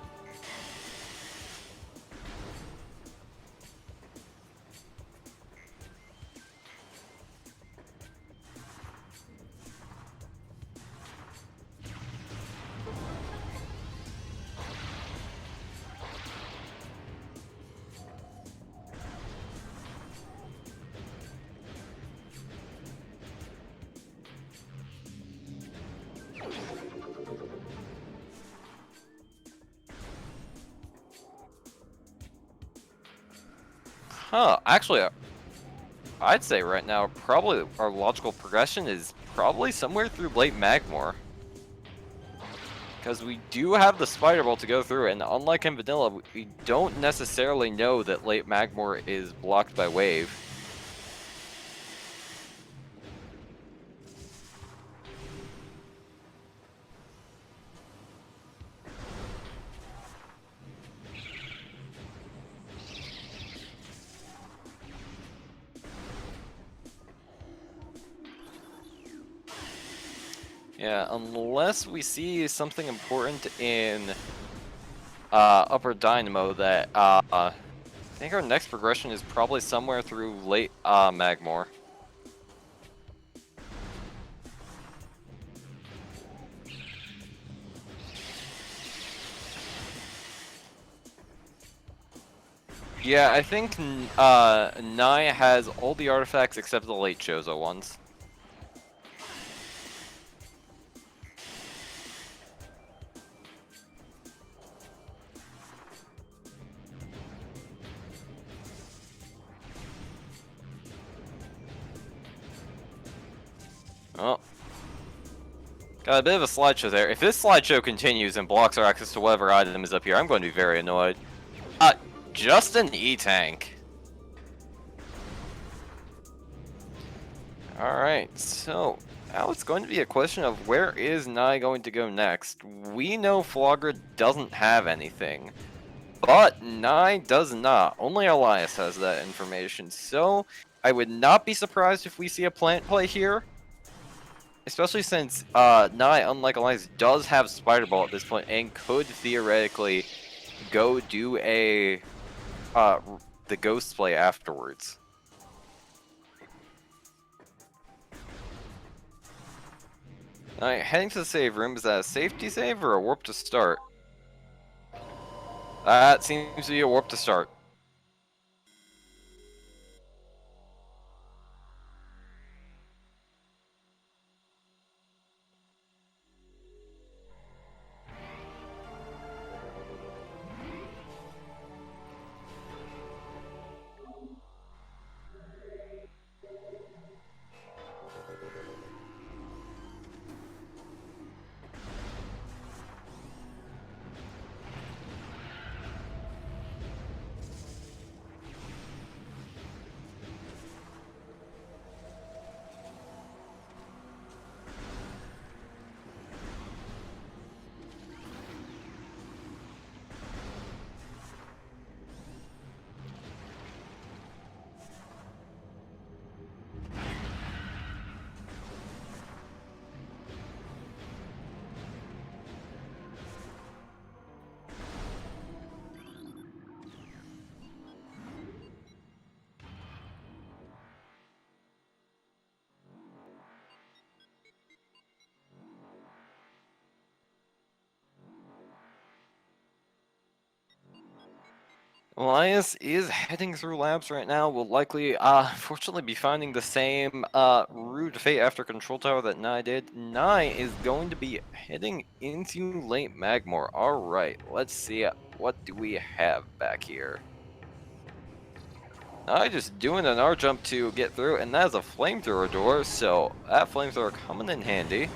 Huh, actually, I'd say right now, probably our logical progression is probably somewhere through late Magmor. Because we do have the Spider Ball to go through, and unlike in Vanilla, we don't necessarily know that late Magmor is blocked by Wave. Yeah, unless we see something important in Upper Dynamo that I think our next progression is probably somewhere through late Magmor. Yeah, I think Naii has all the artifacts except the late Chozo ones. Oh. Got a bit of a slideshow there. If this slideshow continues and blocks our access to whatever item is up here, I'm going to be very annoyed. Just an E-Tank. Alright, so now it's going to be a question of where is Naii going to go next. We know Flagra doesn't have anything, but Naii does not. Only Elias has that information, so I would not be surprised if we see a plant play here. Especially since Naii, unlike Elias, does have Spider Ball at this point and could theoretically go do a the Ghost play afterwards. Alright, heading to the save room. Is that a safety save or a warp to start? That seems to be a warp to start. Elias is heading through labs right now. Will likely, fortunately, be finding the same rude fate after control tower that Naii did. Naii is going to be heading into late Magmore. All right, let's see what do we have back here. Naii just doing an R jump to get through, and that is a flamethrower door. So that flamethrower coming in handy.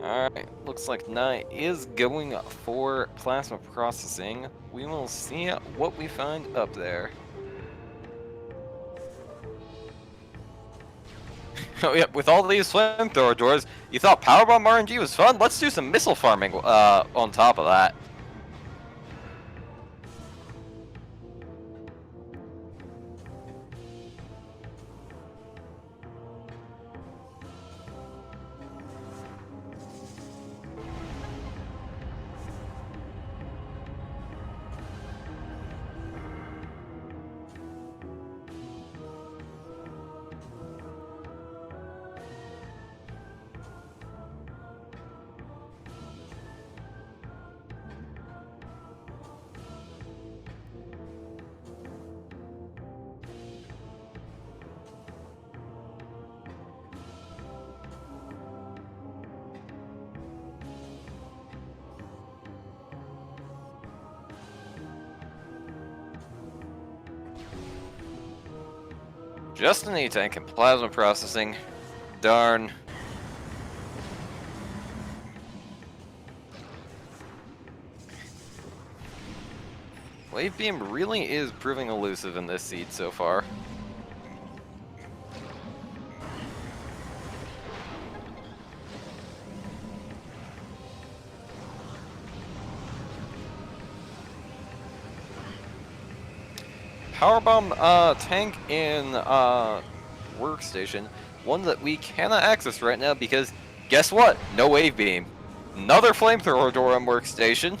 Alright, looks like Naii is going for plasma processing. We will see what we find up there. Oh yeah, with all these flamethrower doors, you thought Powerbomb RNG was fun? Let's do some missile farming on top of that. Just an E-Tank and plasma processing. Darn. Wave Beam really is proving elusive in this seed so far. Powerbomb tank in workstation, one that we cannot access right now because guess what? No wave beam. Another flamethrower door on workstation.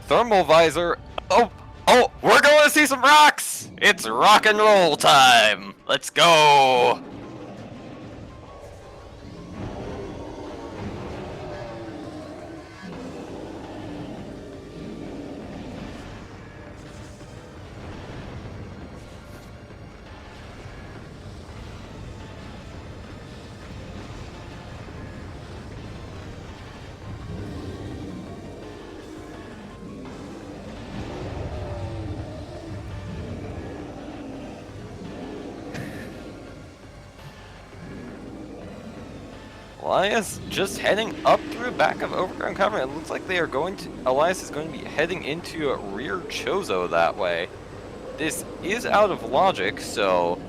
Thermal visor. Oh, we're going to see some rocks. It's rock and roll time. Let's go. Elias just heading up through the back of overground cover. It looks like they are going to. Elias is going to be heading into a rear Chozo that way. This is out of logic, so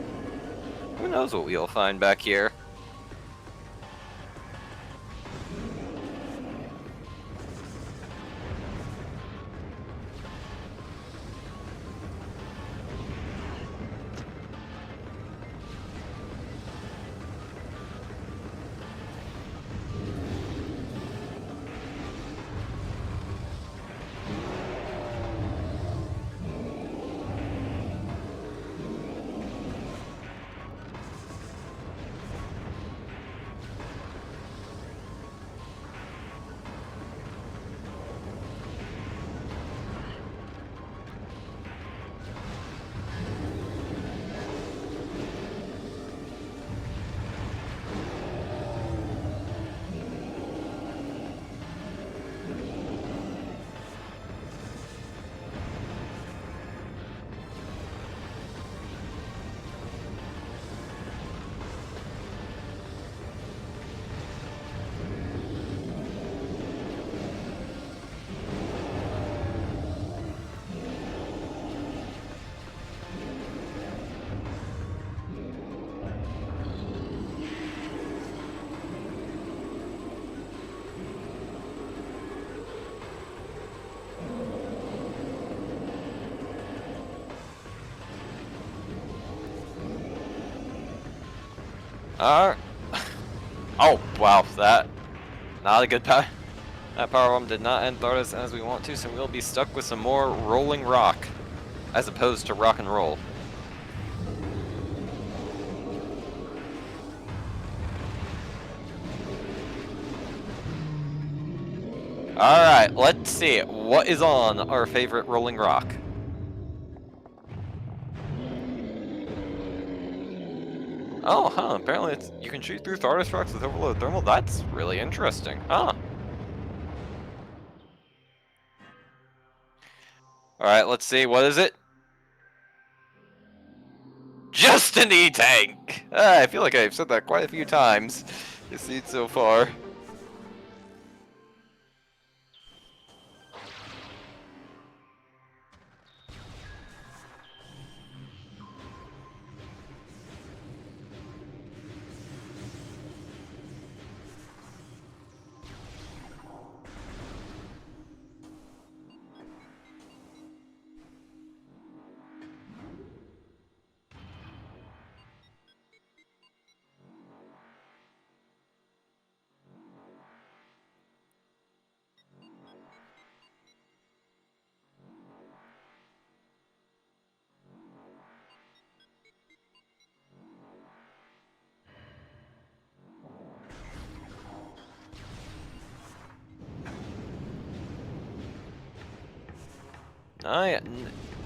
who knows what we'll find back here. Alright. Oh, wow, that... Not a good power. That power bomb did not end Thardas as we want to, so we'll be stuck with some more rolling rock, as opposed to rock and roll. Alright, let's see. What is on our favorite rolling rock? Oh, huh, apparently it's, you can shoot through Thardas rocks with overload thermal. That's really interesting. Huh. Alright, let's see. What is it? Just an E-Tank! I feel like I've said that quite a few times this seed so far.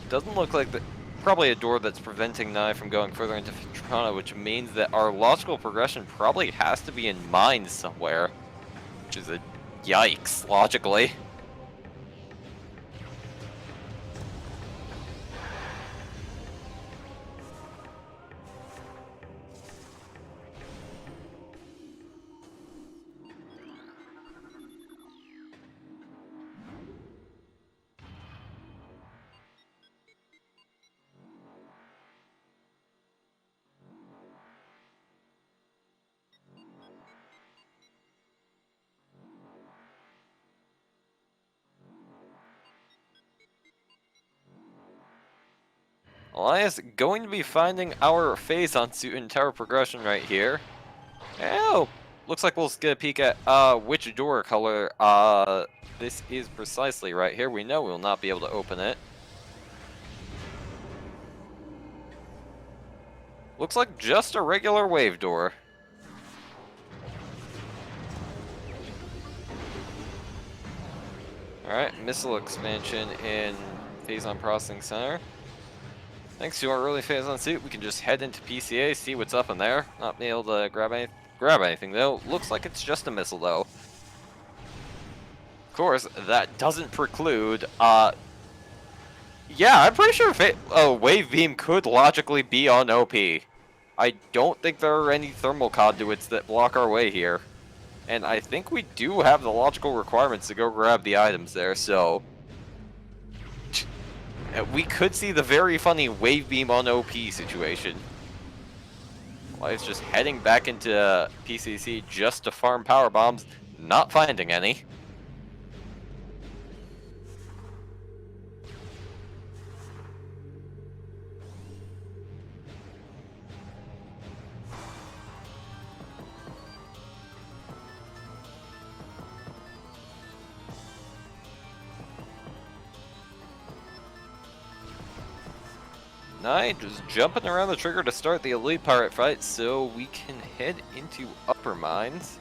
Doesn't look like the, probably a door that's preventing Naii from going further into Trana, which means that our logical progression probably has to be in mines somewhere, which is a yikes, logically. Elias going to be finding our phazon suit in tower progression right here. Oh, looks like we'll get a peek at which door color this is precisely right here. We know we'll not be able to open it. Looks like just a regular wave door. Alright, missile expansion in Phazon Processing Center. Thanks to our early Phazon suit, we can just head into PCA, see what's up in there. Not be able to grab anything though. Looks like it's just a missile though. Of course, that doesn't preclude, yeah, I'm pretty sure Wave Beam could logically be on OP. I don't think there are any thermal conduits that block our way here. And I think we do have the logical requirements to go grab the items there, so... we could see the very funny Wave Beam on OP situation. Elias just heading back into PCC just to farm power bombs, not finding any. Naii just jumping around the trigger to start the elite pirate fight, so we can head into upper mines.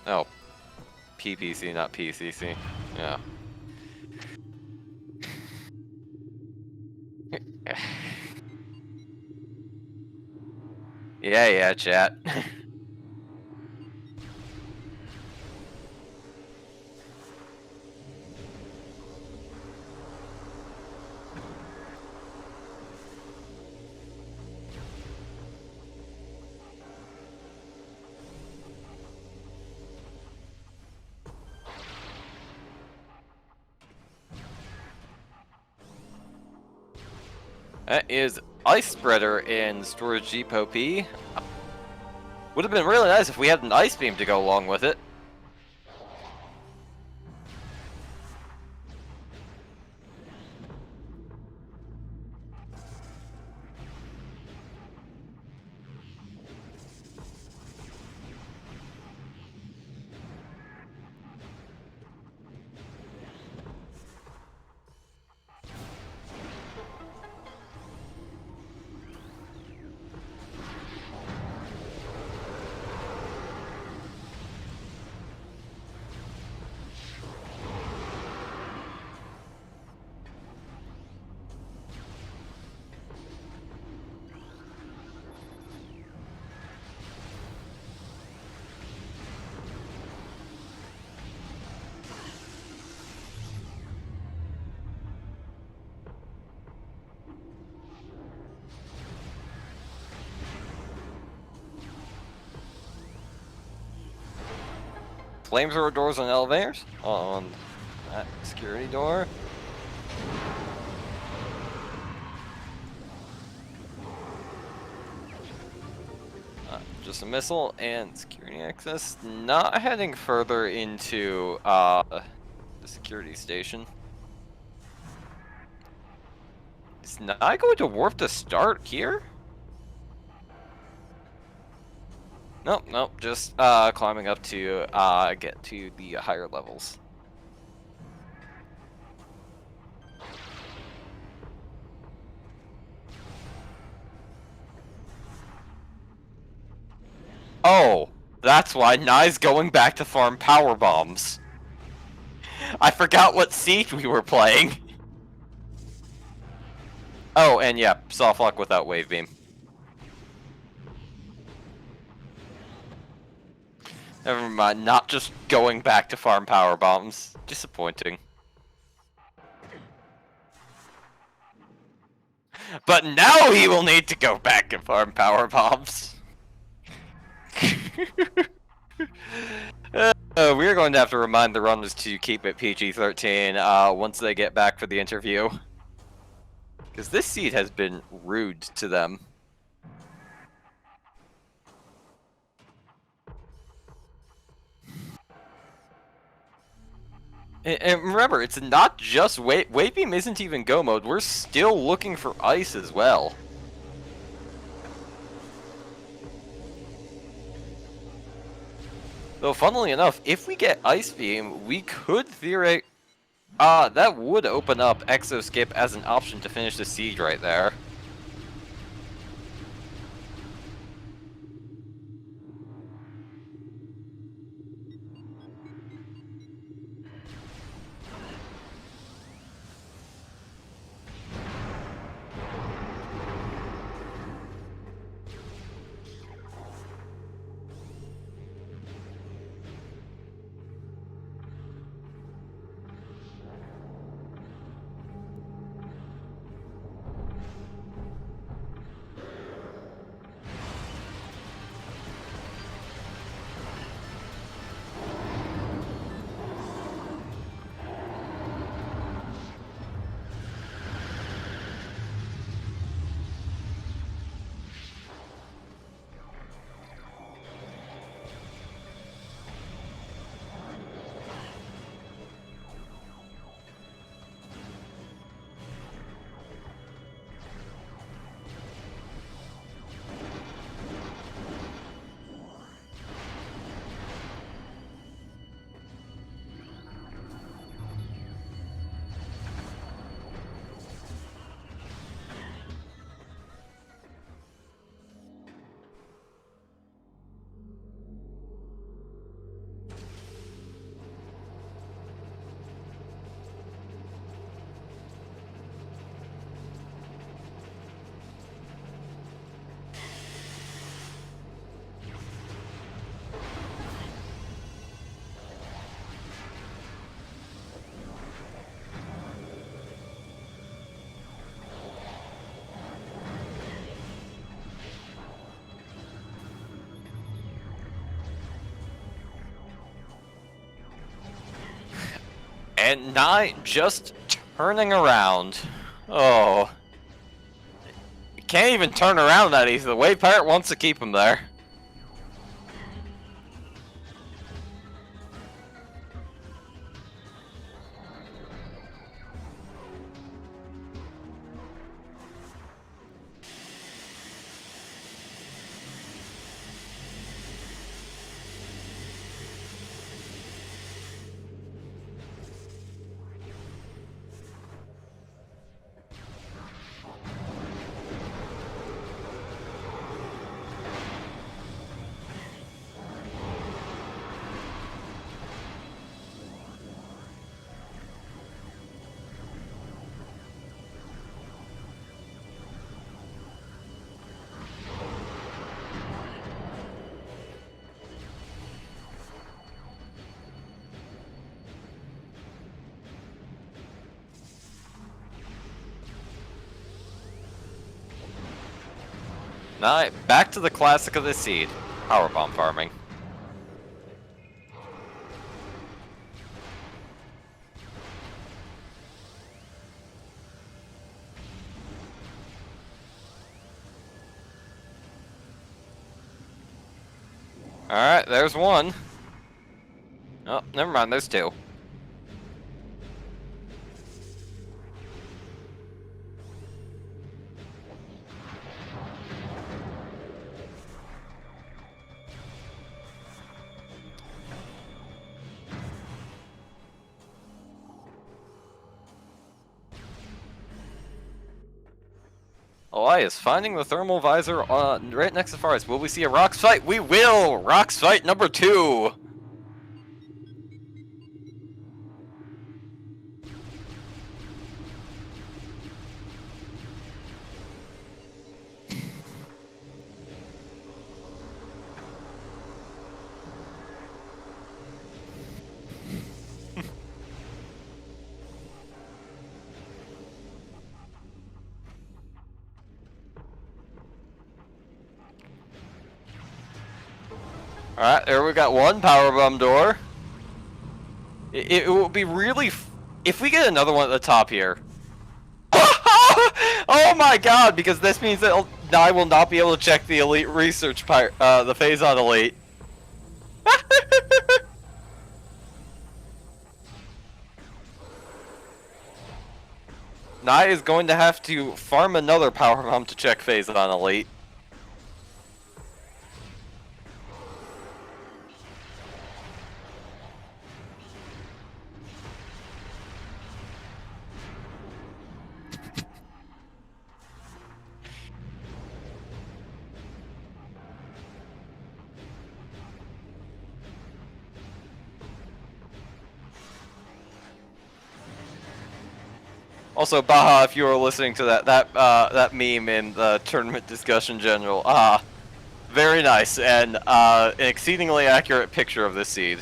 Oh, PPC, not PCC. Yeah. Yeah, chat. That is Ice Spreader in Storage Depot P. Would have been really nice if we had an Ice Beam to go along with it. flamethrower doors on elevators. On that security door. Just a missile and security access. Not heading further into the security station. Is Naii going to warp to start here? Nope, nope. Just climbing up to get to the higher levels. Oh, that's why Nai's going back to farm power bombs. I forgot what siege we were playing. Oh, and yeah, soft lock without wave beam. Never mind, not just going back to farm power bombs. Disappointing. But now he will need to go back and farm power bombs. We're going to have to remind the runners to keep it PG-13 once they get back for the interview. Because this seat has been rude to them. And remember, it's not just wave beam isn't even go mode. We're still looking for ice as well. Though, funnily enough, if we get ice beam, we could theoretically that would open up exo skip as an option to finish the siege right there. And Naii just turning around. Oh. Can't even turn around that easy. The wave pirate wants to keep him there. Naii, back to the classic of the seed. Powerbomb farming. Alright, there's one. Oh, never mind, there's two. Elias, finding the thermal visor right next to Forest. Will we see a Rocks fight? We will! Rocks fight number 2! Alright, there we got one power bomb door. It will be really... if we get another one at the top here... oh my god, because this means that I will not be able to check the Elite Research part, the Phazon Elite. Naii is going to have to farm another power bomb to check Phazon Elite. Also, Baha, if you were listening to that meme in the tournament discussion general, very nice and an exceedingly accurate picture of this seed.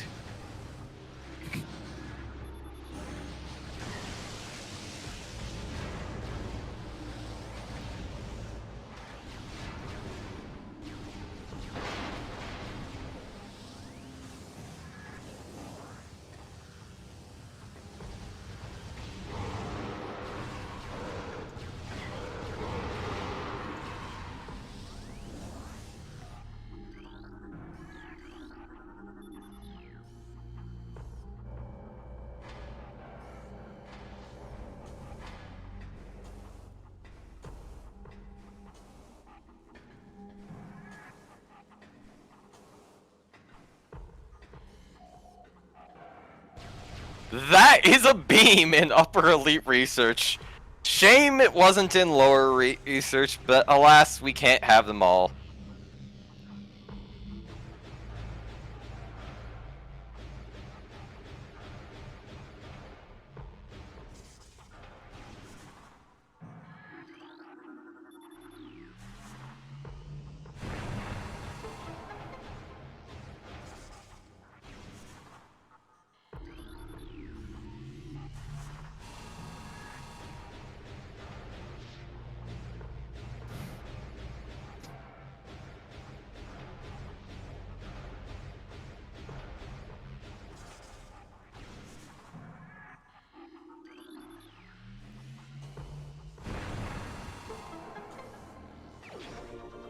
That is a beam in Upper Elite Research. Shame it wasn't in Lower Research, but alas, we can't have them all.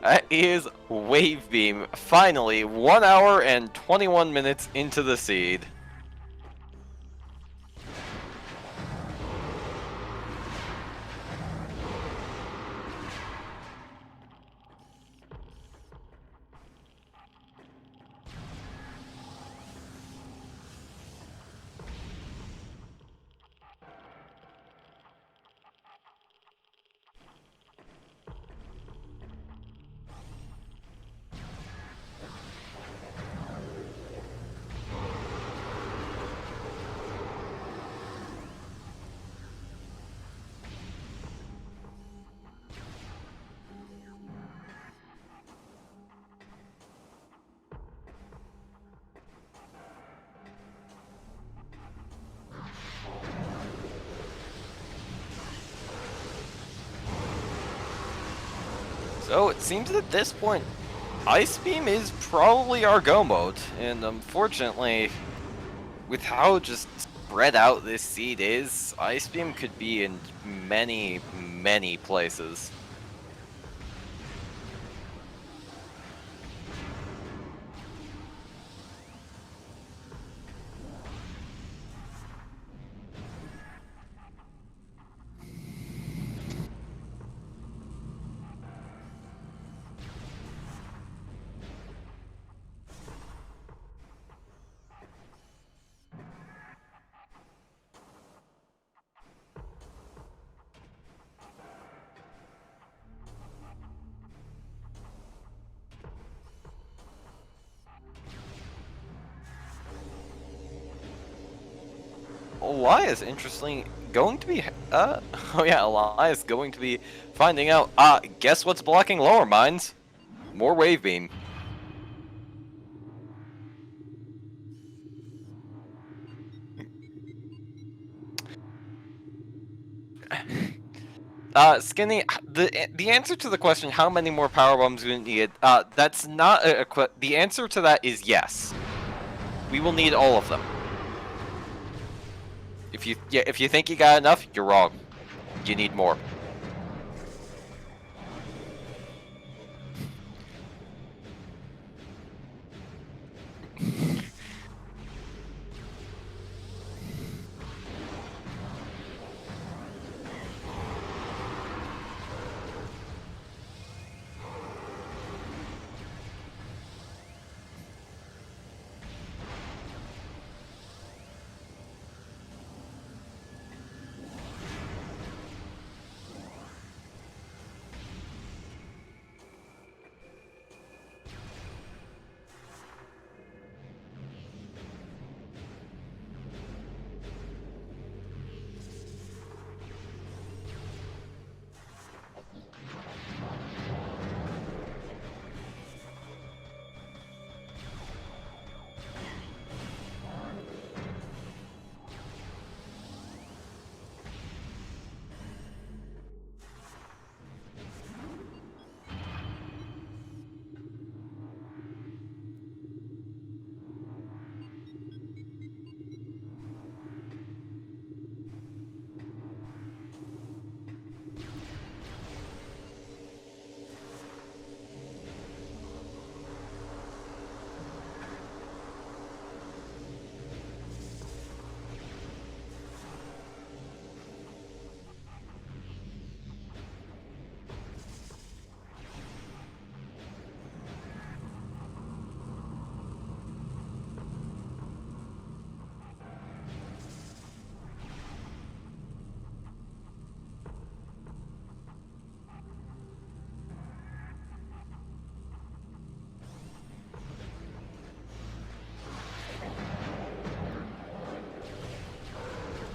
That is Wave Beam. Finally, 1 hour and 21 minutes into the seed. So it seems at this point, Ice Beam is probably our go mode, and unfortunately, with how just spread out this seed is, Ice Beam could be in many, many places. Elias, interestingly, going to be, oh yeah, Elias going to be finding out, guess what's blocking lower mines? More wave beam. Skinny, the answer to the question, how many more power bombs do we need, that's not the answer to that is yes. We will need all of them. If you think you got enough, you're wrong. You need more.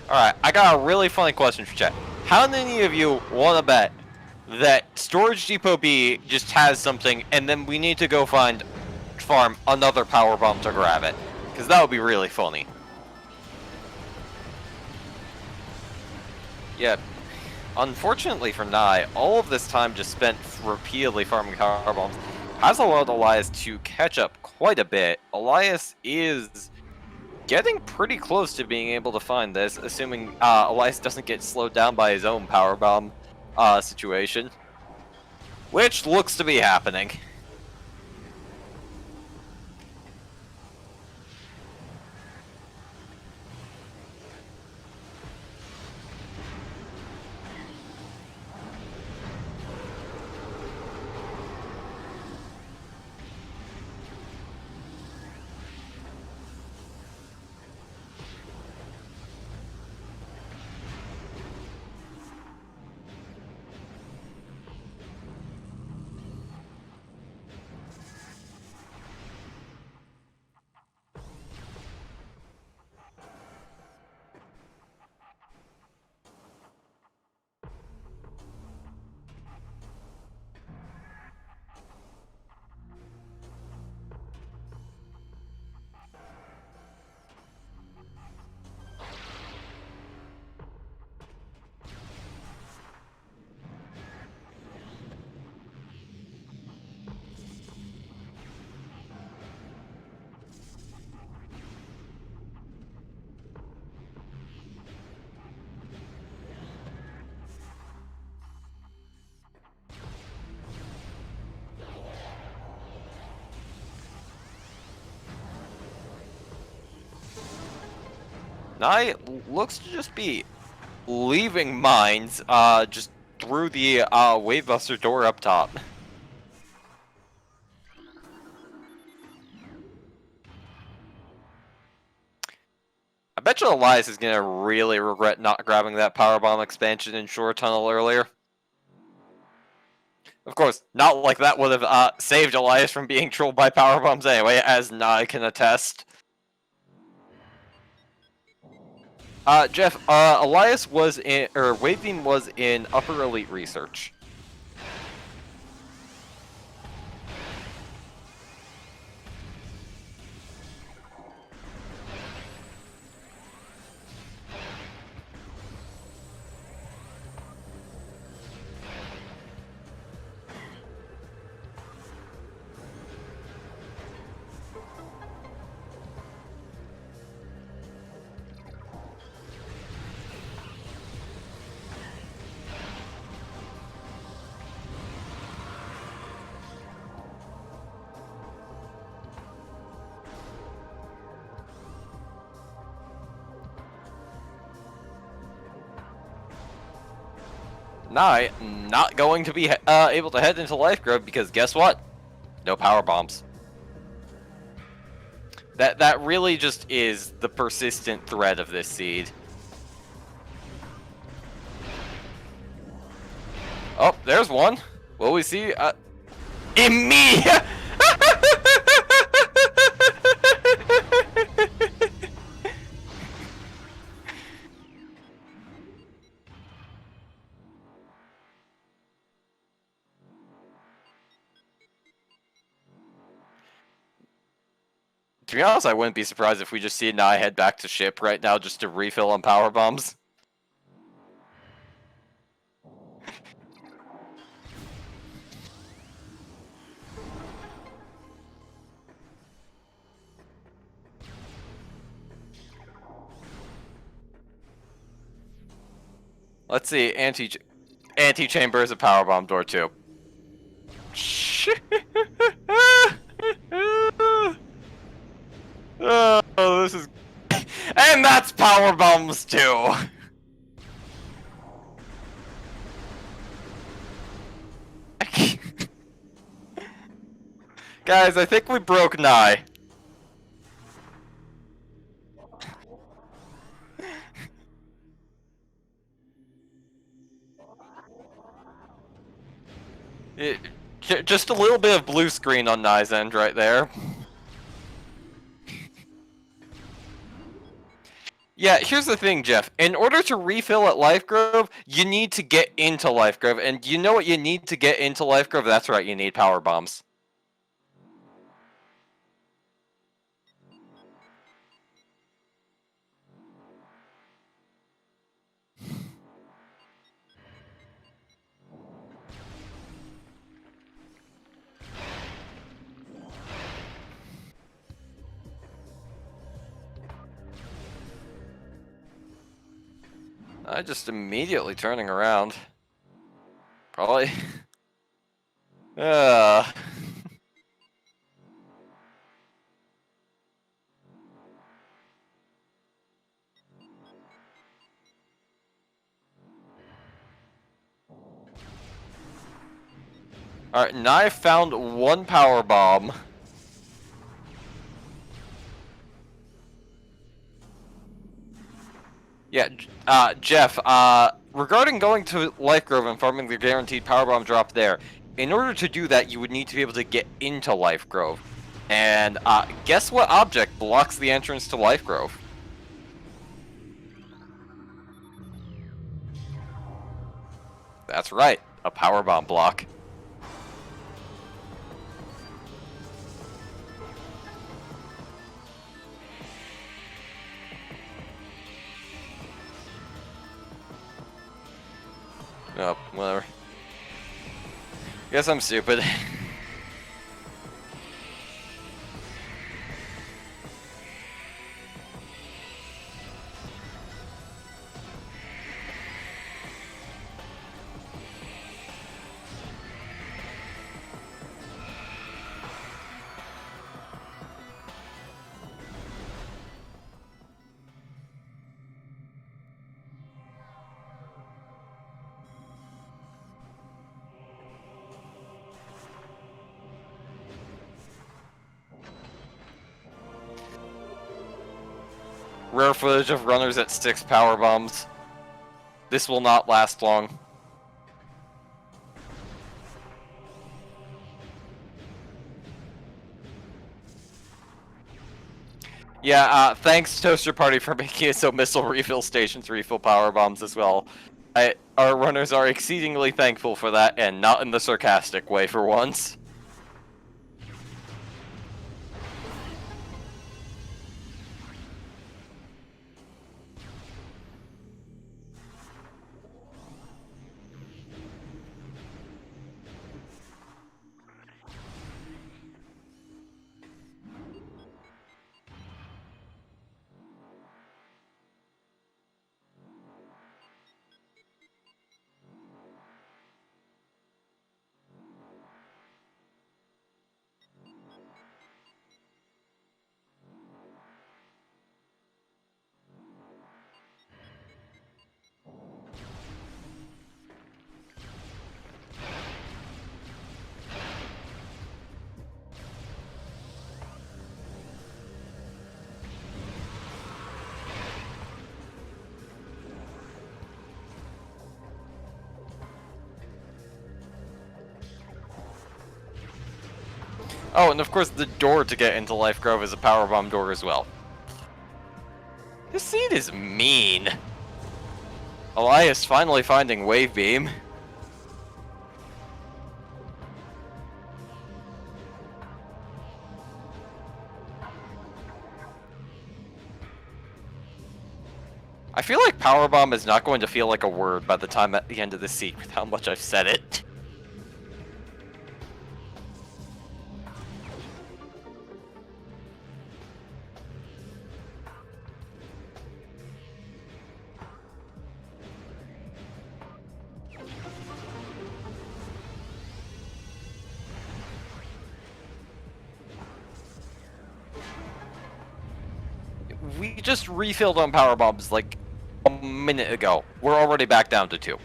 Alright, I got a really funny question for chat. How many of you want to bet that Storage Depot B just has something, and then we need to go farm another power bomb to grab it? Because that would be really funny. Yeah. Unfortunately for Naii, all of this time just spent repeatedly farming power bombs has allowed Elias to catch up quite a bit. Elias is getting pretty close to being able to find this, assuming Elias doesn't get slowed down by his own power bomb situation, which looks to be happening. Naii looks to just be leaving mines, just through the Wavebuster door up top. I bet you Elias is gonna really regret not grabbing that power bomb expansion in Shore Tunnel earlier. Of course, not like that would have saved Elias from being trolled by power bombs anyway, as Naii can attest. Jeff, Elias was in, or Wave Beam was in Upper Elite Research. Naii not going to be able to head into Life Grove because guess what? No power bombs. That really just is the persistent threat of this seed. Oh, there's one. Will we see? In me. To be honest, I wouldn't be surprised if we just see Naii head back to ship right now just to refill on power bombs. Let's see, anti-chamber is a power bomb door too. Oh, this is, and that's power bombs too. Guys, I think we broke Naii. Just a little bit of blue screen on Nai's end right there. Yeah, here's the thing, Jeff. In order to refill at Life Grove, you need to get into Life Grove. And you know what you need to get into Life Grove? That's right, you need power bombs. I just immediately turning around. Probably. Alright, Naii found one power bomb. Yeah, Jeff, regarding going to Life Grove and farming the guaranteed power bomb drop there, in order to do that, you would need to be able to get into Life Grove. And, guess what object blocks the entrance to Life Grove? That's right, a power bomb block. Oh, whatever. Guess I'm stupid. Rare footage of runners at 6 power bombs. This will not last long. Yeah, thanks Toaster Party for making it so missile refill stations refill power bombs as well. Our runners are exceedingly thankful for that, and not in the sarcastic way for once. Oh, and of course the door to get into Life Grove is a power bomb door as well. This seed is mean. Elias finally finding Wave Beam. I feel like Power Bomb is not going to feel like a word by the time at the end of the seed with how much I've said it. We just refilled on power bombs like a minute ago. We're already back down to 2.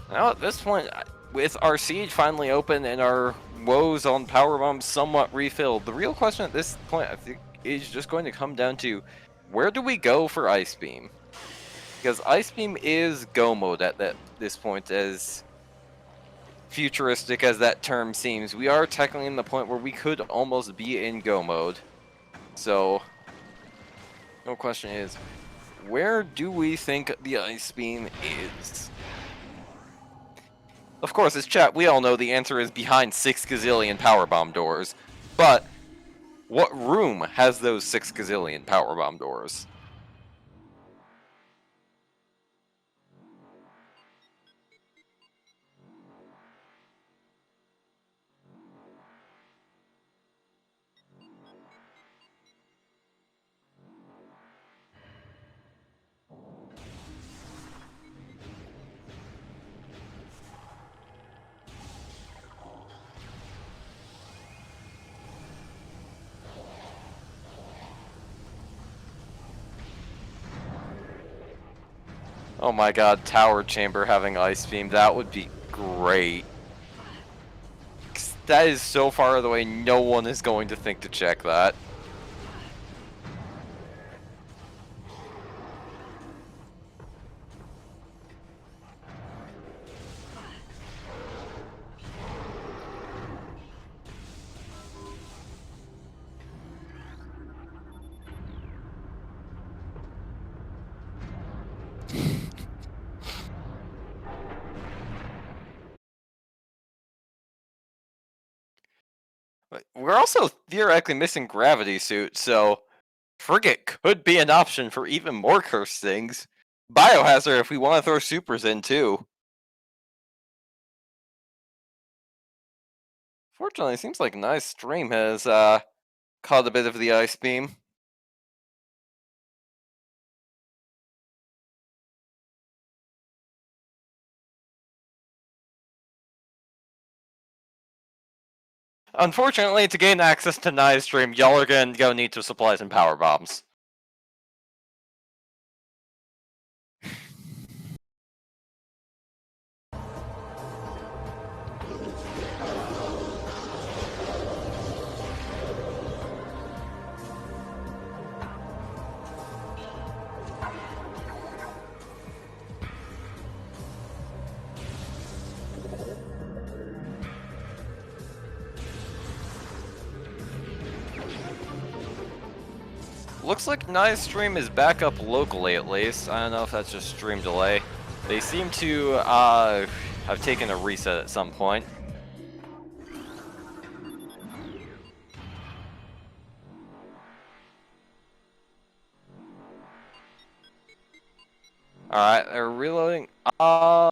Now at this point, with our siege finally open and our woes on power bombs somewhat refilled, the real question at this point, I think, is just going to come down to where do we go for Ice Beam? Because Ice Beam is go mode at this point, as futuristic as that term seems. We are technically in the point where we could almost be in go mode. So, no question is, where do we think the Ice Beam is? Of course, as chat, we all know the answer is behind 6 gazillion power bomb doors. But what room has those 6 gazillion power bomb doors? Oh my god, Tower Chamber having Ice Beam, that would be great. That is so far away, no one is going to think to check that. We're also theoretically missing Gravity Suit, so Frigate could be an option for even more cursed things. Biohazard if we want to throw supers in too. Fortunately, it seems like Nice Stream has caught a bit of the Ice Beam. Unfortunately, to gain access to Nai's stream, y'all are gonna need to supply some power bombs. Looks like Nai's stream is back up locally, at least. I don't know if that's just stream delay. They seem to have taken a reset at some point. Alright, they're reloading. Yeah.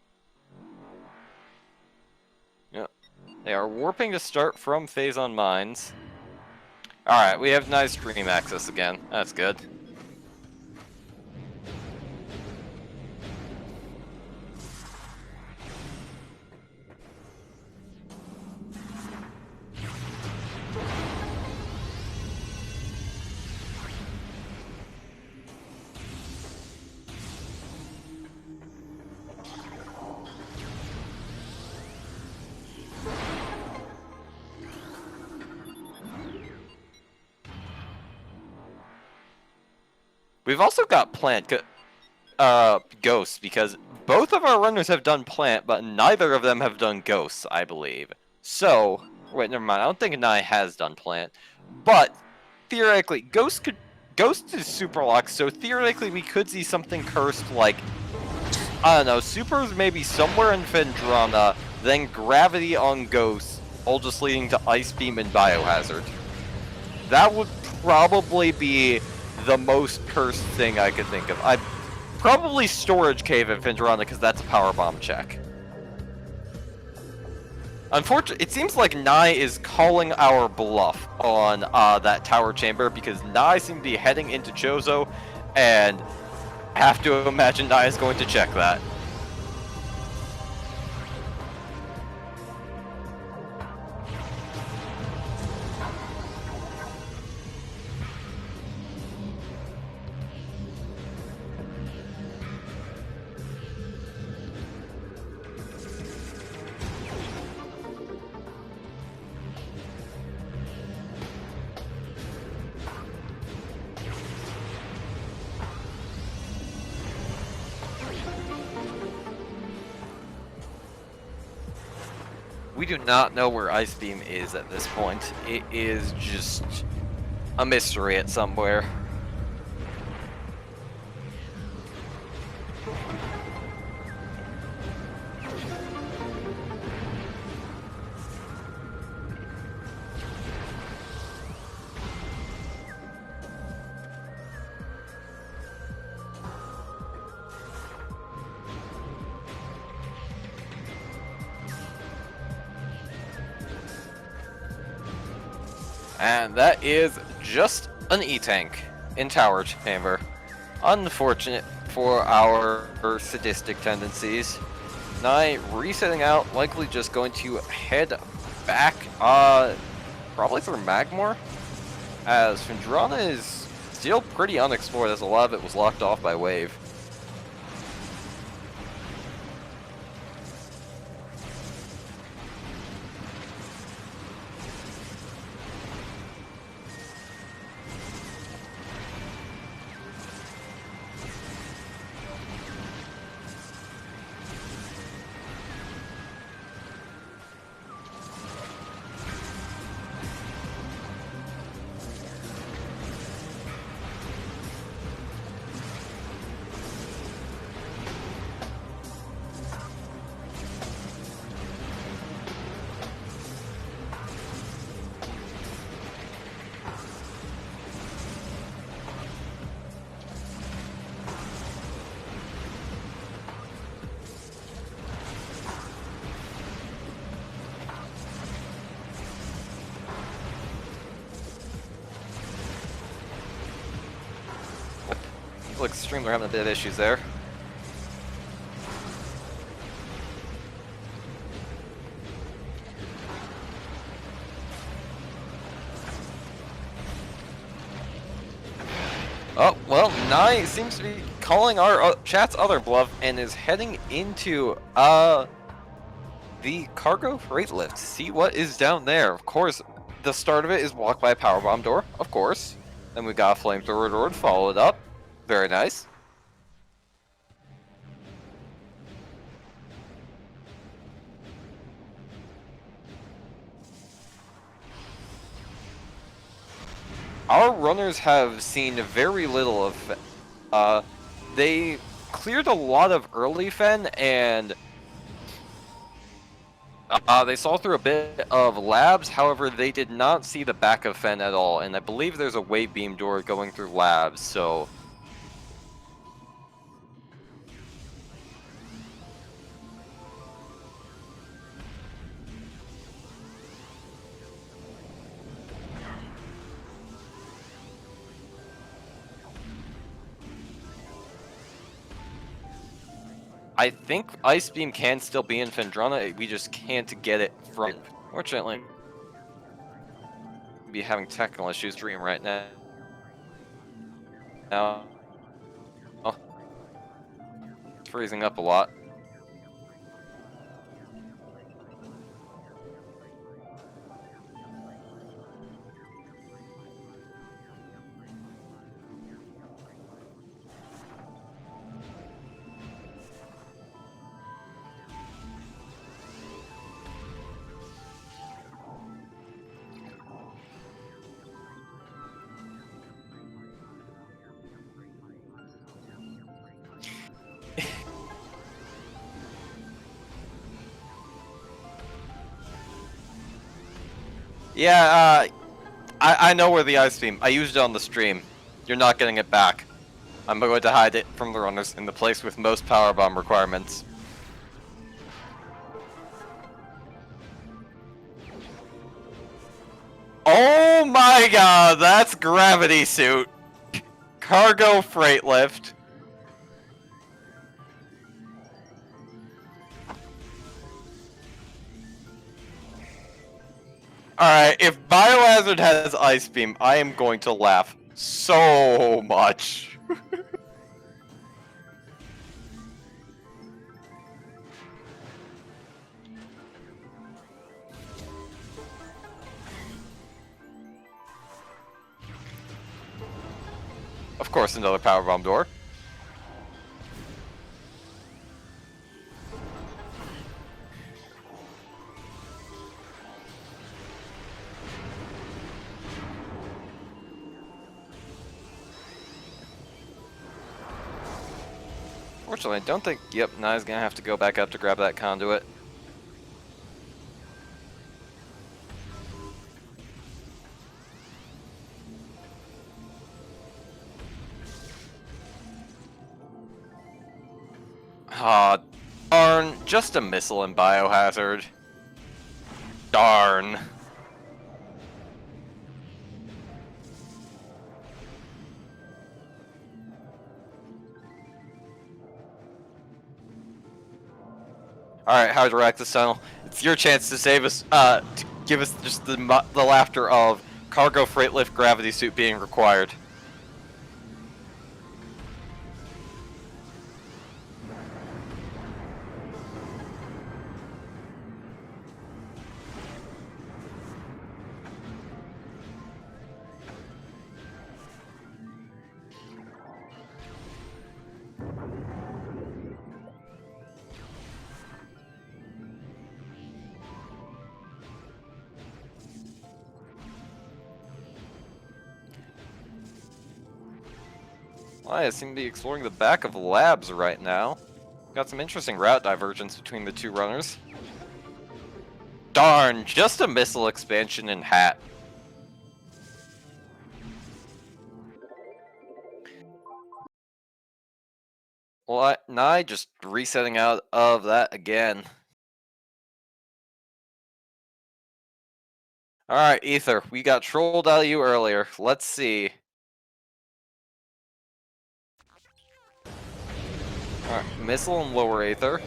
They are warping to start from phase on mines. Alright, we have nice stream access again. That's good. We've also got plant ghosts, because both of our runners have done plant, but neither of them have done ghosts, I believe. So, wait, never mind. I don't think Naii has done plant, but theoretically, ghost is super locked. So theoretically, we could see something cursed like, I don't know, supers maybe somewhere in Phendrana, then gravity on ghosts, all just leading to ice beam and biohazard. That would probably be the most cursed thing I could think of. Probably storage cave in Phendrana, because that's a power bomb check. Unfortunately, it seems like Naii is calling our bluff on that tower chamber, because Naii seems to be heading into Chozo, and I have to imagine Naii is going to check that. We do not know where Ice Beam is at this point. It is just a mystery at somewhere. And that is just an E-Tank in Tower Chamber. Unfortunate for our sadistic tendencies. Naii resetting out, likely just going to head back, probably through Magmore, as Phendrana is still pretty unexplored, as a lot of it was locked off by Wave. Looks Streamer having a bit of issues there. Oh, well, Naii seems to be calling our chat's other bluff and is heading into, the cargo freight lift. See what is down there. Of course, the start of it is blocked by a powerbomb door, of course. Then we got a flamethrower door to follow it up. Very nice. Our runners have seen very little of. They cleared a lot of early fen, and they saw through a bit of labs. However, they did not see the back of fen at all, and I believe there's a wave beam door going through labs. So. I think Ice Beam can still be in Fendrana, we just can't get it from. Fortunately, be having technical issues stream right now. Oh, it's freezing up a lot. Yeah, I know where the Ice Beam. I used it on the stream. You're not getting it back. I'm going to hide it from the runners in the place with most powerbomb requirements. Oh my god, that's gravity suit. Cargo freight lift. Alright, if Biohazard has Ice Beam, I am going to laugh so much. Of course, another powerbomb door. Fortunately, I don't think, yep, Nai's gonna have to go back up to grab that conduit. Aw, darn, just a missile and biohazard. Darn. Alright, Hydroactus Tunnel, it's your chance to save us, to give us just the laughter of cargo freight lift gravity suit being required. I seem to be exploring the back of labs right now. Got some interesting route divergence between the two runners. Darn, just a missile expansion in hat. Well, Naii just resetting out of that again. Alright, Ether, we got trolled out of you earlier. Let's see. Alright, missile and lower Aether.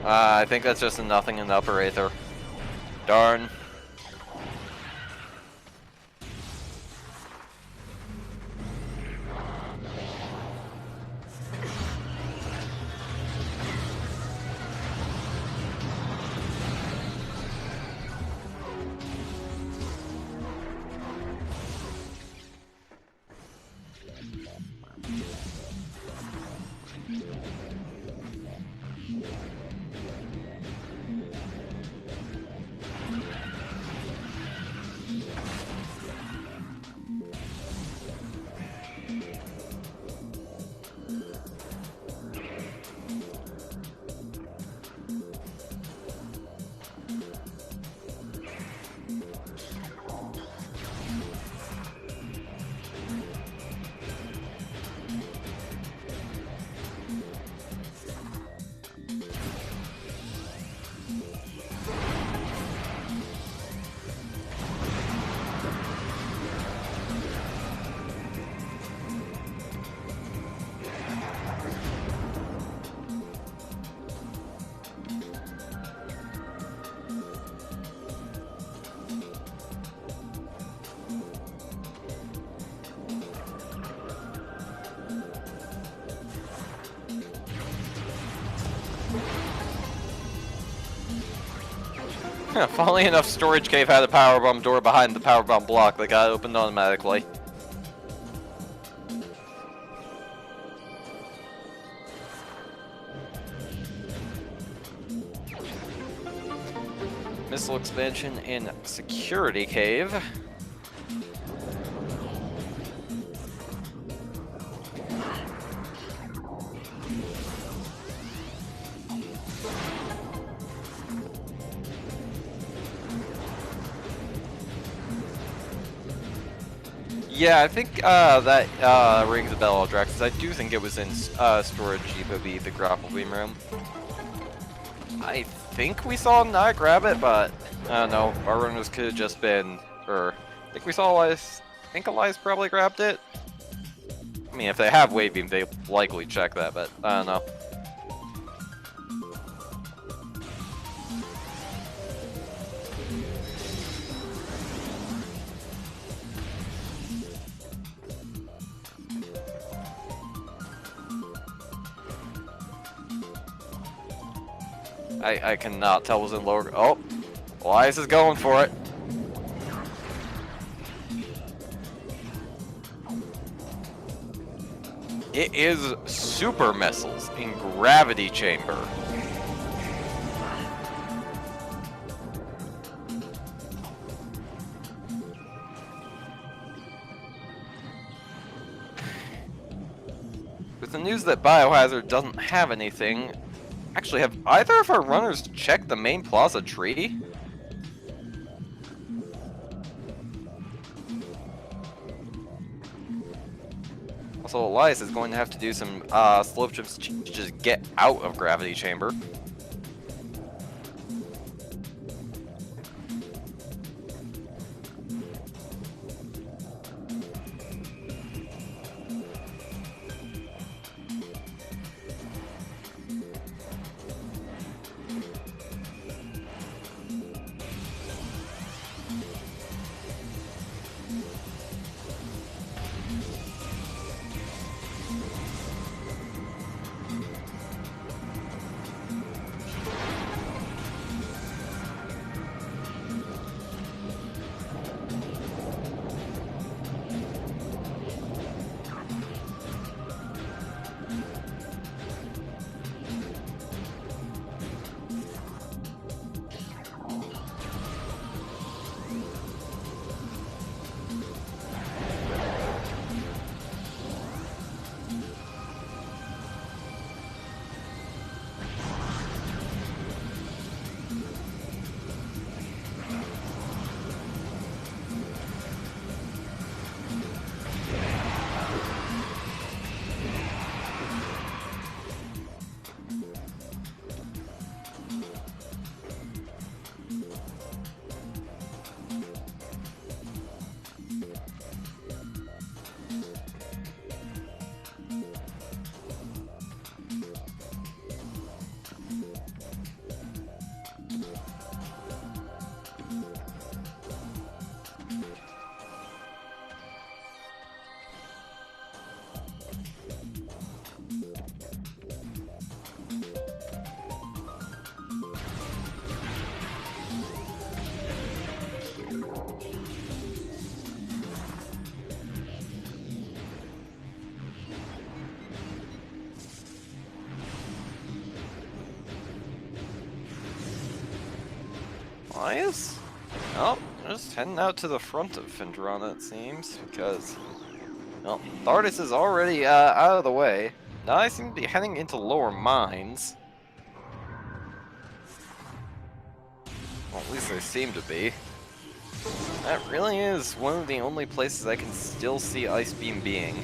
I think that's just a nothing in the upper Aether. Darn. Funnily enough, Storage Cave had a powerbomb door behind the powerbomb block that got opened automatically. Missile expansion in Security Cave. Yeah, I think that rings a bell, Aldrax, because I do think it was in Storage Depot B, the grapple beam room. I think we saw Naii grab it, but I don't know. Our runners could have just been, I think we saw Elias. I think Elias probably grabbed it. I mean, if they have wave beam, they likely check that, but I don't know. I cannot tell what's in lower. Oh, Elias is going for it. It is super missiles in gravity chamber. With the news that Biohazard doesn't have anything. Actually, have either of our runners checked the main plaza tree? Also, Elias is going to have to do some slope trips to just get out of gravity chamber. Elias? Oh, just heading out to the front of Findrona, it seems, because, well, Thardis is already out of the way. Now I seem to be heading into lower mines. Well, at least they seem to be. That really is one of the only places I can still see Ice Beam being.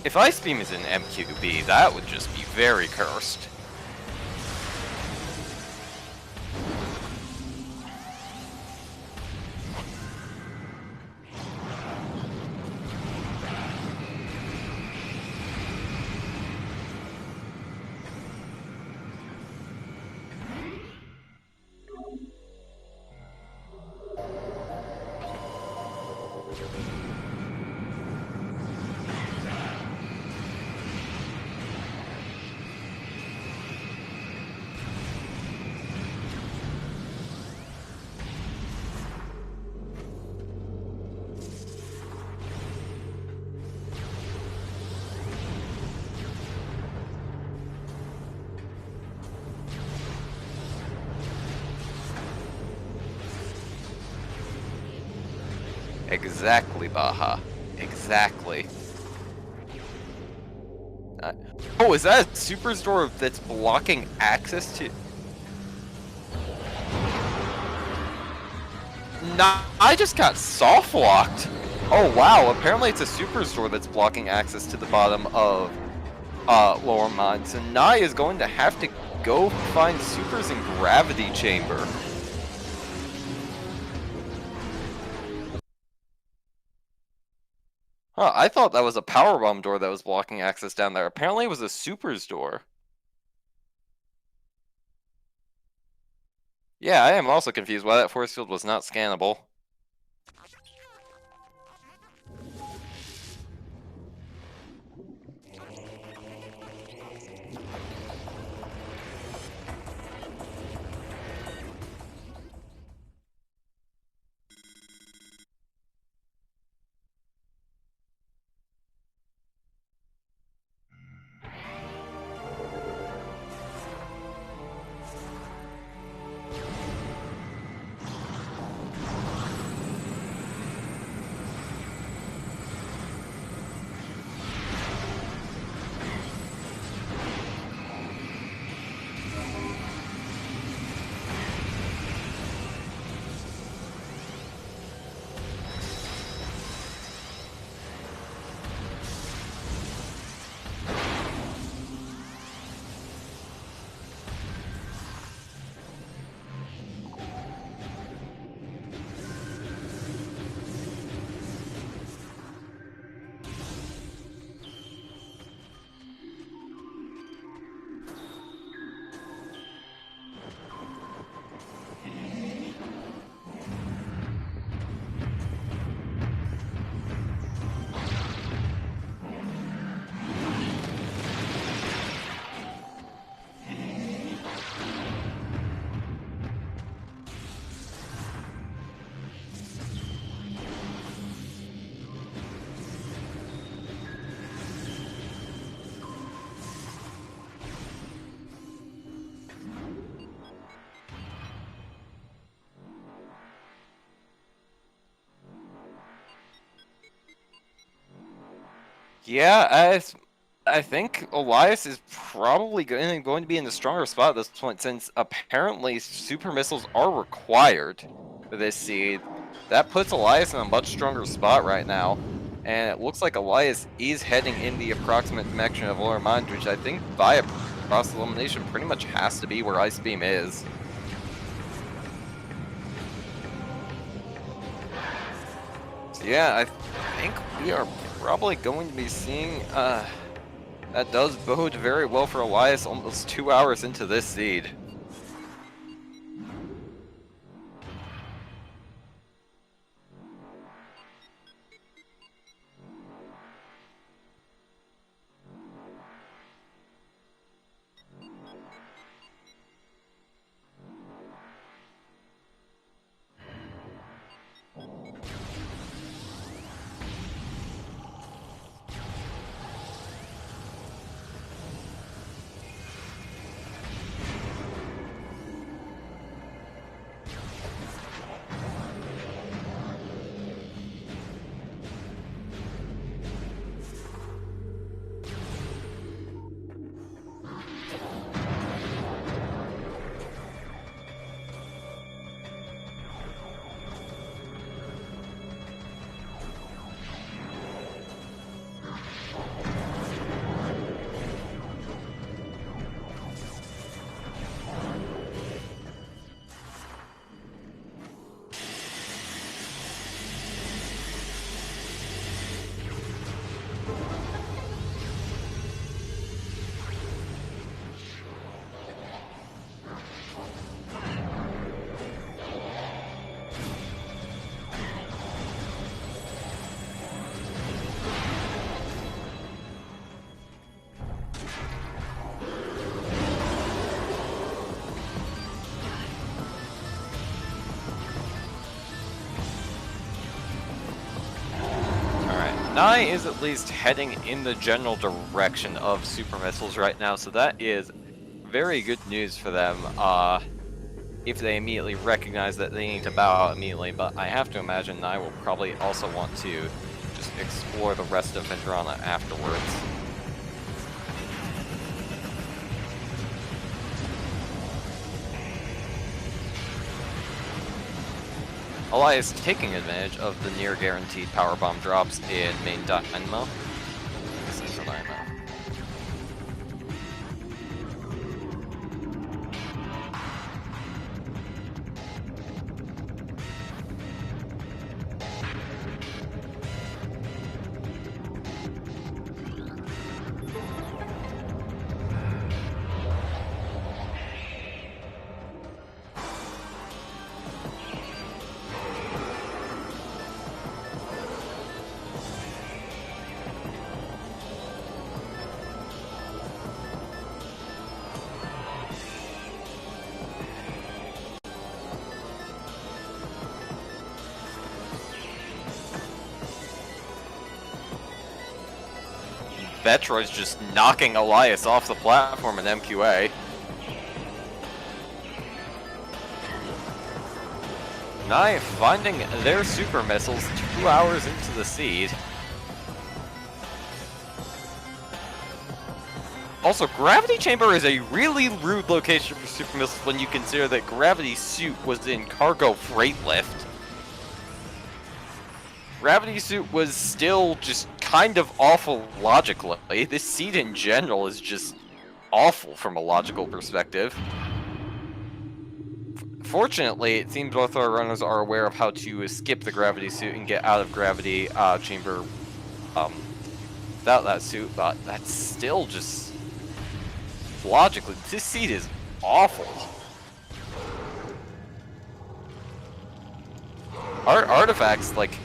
If Ice Beam is in MQB, that would just be very cursed. Exactly, Baja. Exactly. Oh, is that a superstore that's blocking access to... Nah, I just got soft locked. Oh wow, apparently it's a superstore that's blocking access to the bottom of lower mines. So Naii is going to have to go find supers in Gravity Chamber. Huh, I thought that was a power bomb door that was blocking access down there. Apparently it was a supers door. Yeah, I am also confused why that force field was not scannable. Yeah, I think Elias is probably going to be in the stronger spot at this point, since apparently super missiles are required for this seed. That puts Elias in a much stronger spot right now, and it looks like Elias is heading in the approximate direction of lower mines, which I think via cross elimination pretty much has to be where Ice Beam is. So yeah, I think we are probably going to be seeing, that does bode very well for Elias almost 2 hours into this seed. Naii is at least heading in the general direction of super missiles right now, so that is very good news for them. If they immediately recognize that they need to bow out immediately, but I have to imagine Naii will probably also want to just explore the rest of Vendrana afterwards. Elias taking advantage of the near guaranteed power bomb drops in main dynamo. This is a dynamo. Metroid's just knocking Elias off the platform in MQA. Naii finding their super missiles 2 hours into the seed. Also, Gravity Chamber is a really rude location for super missiles when you consider that Gravity Suit was in cargo freight lift. Gravity Suit was still just kind of awful logically. This seed in general is just awful from a logical perspective. Fortunately, it seems both our runners are aware of how to skip the Gravity Suit and get out of Gravity Chamber without that suit, but that's still just... logically, this seed is awful. Our artifacts, like,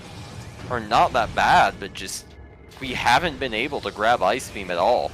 are not that bad, but just we haven't been able to grab Ice Beam at all.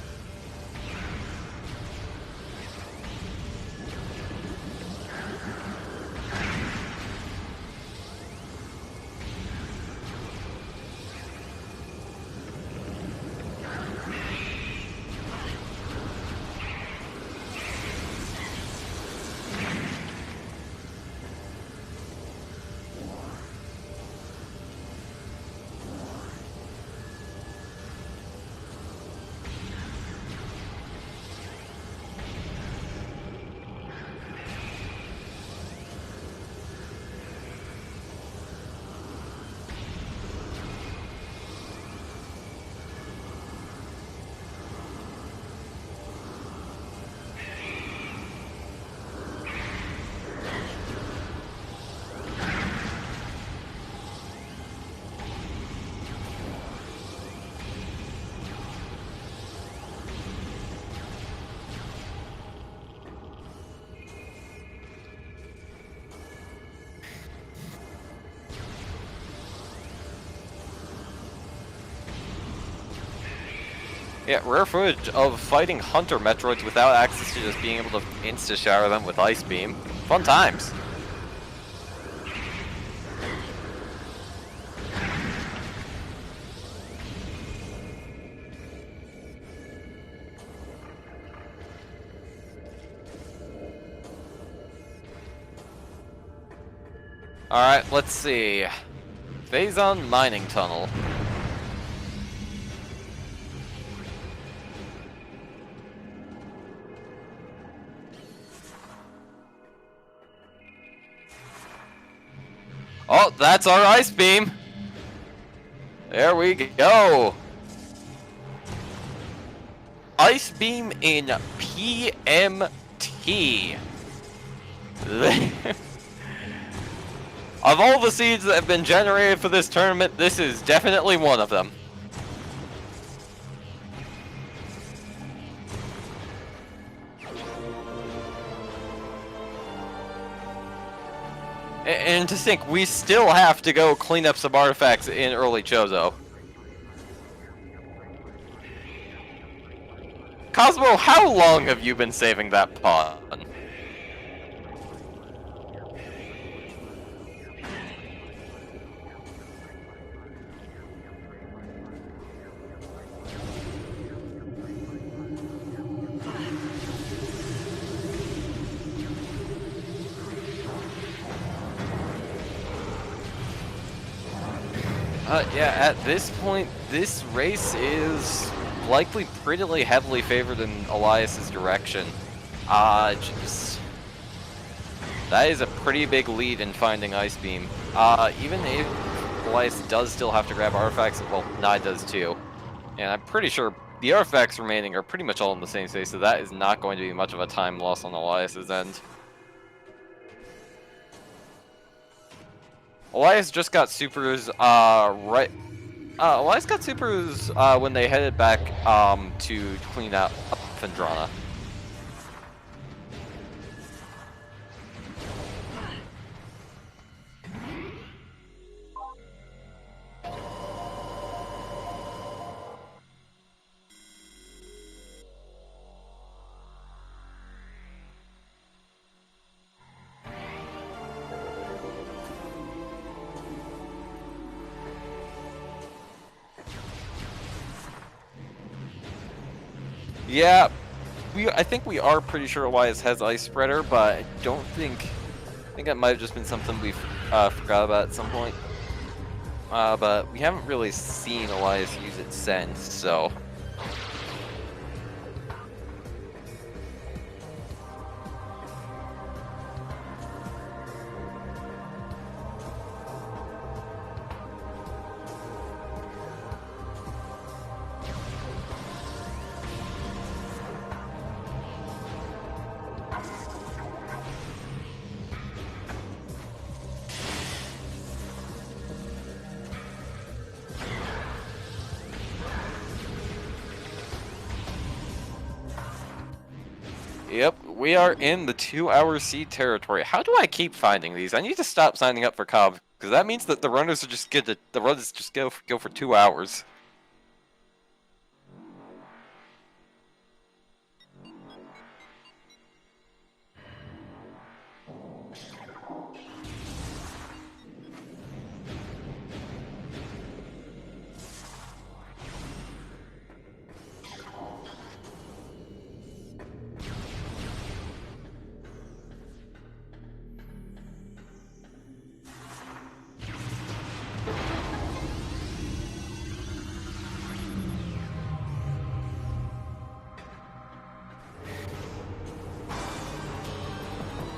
Yeah, rare footage of fighting Hunter Metroids without access to just being able to insta-shower them with Ice Beam. Fun times. Alright, let's see. Phazon Mining Tunnel. Oh, that's our Ice Beam! There we go! Ice Beam in PMT. Of all the seeds that have been generated for this tournament, this is definitely one of them. And to think, we still have to go clean up some artifacts in early Chozo. Cosmo, how long have you been saving that pawn? Yeah, at this point, this race is likely pretty heavily favored in Elias's direction. Just... That is a pretty big lead in finding Ice Beam. Even if Elias does still have to grab artifacts, well, Naii does too. And I'm pretty sure the artifacts remaining are pretty much all in the same space, so that is not going to be much of a time loss on Elias's end. Elias just got supers, Elias got supers, when they headed back, to clean out Phendrana. Yeah, I think we are pretty sure Elias has Ice Spreader, but I don't think... I think that might have just been something we forgot about at some point. But we haven't really seen Elias use it since, so... Yep, we are in the 2-hour seed territory. How do I keep finding these? I need to stop signing up for Cobb, because that means that the runners are just good. The runners just go for 2 hours.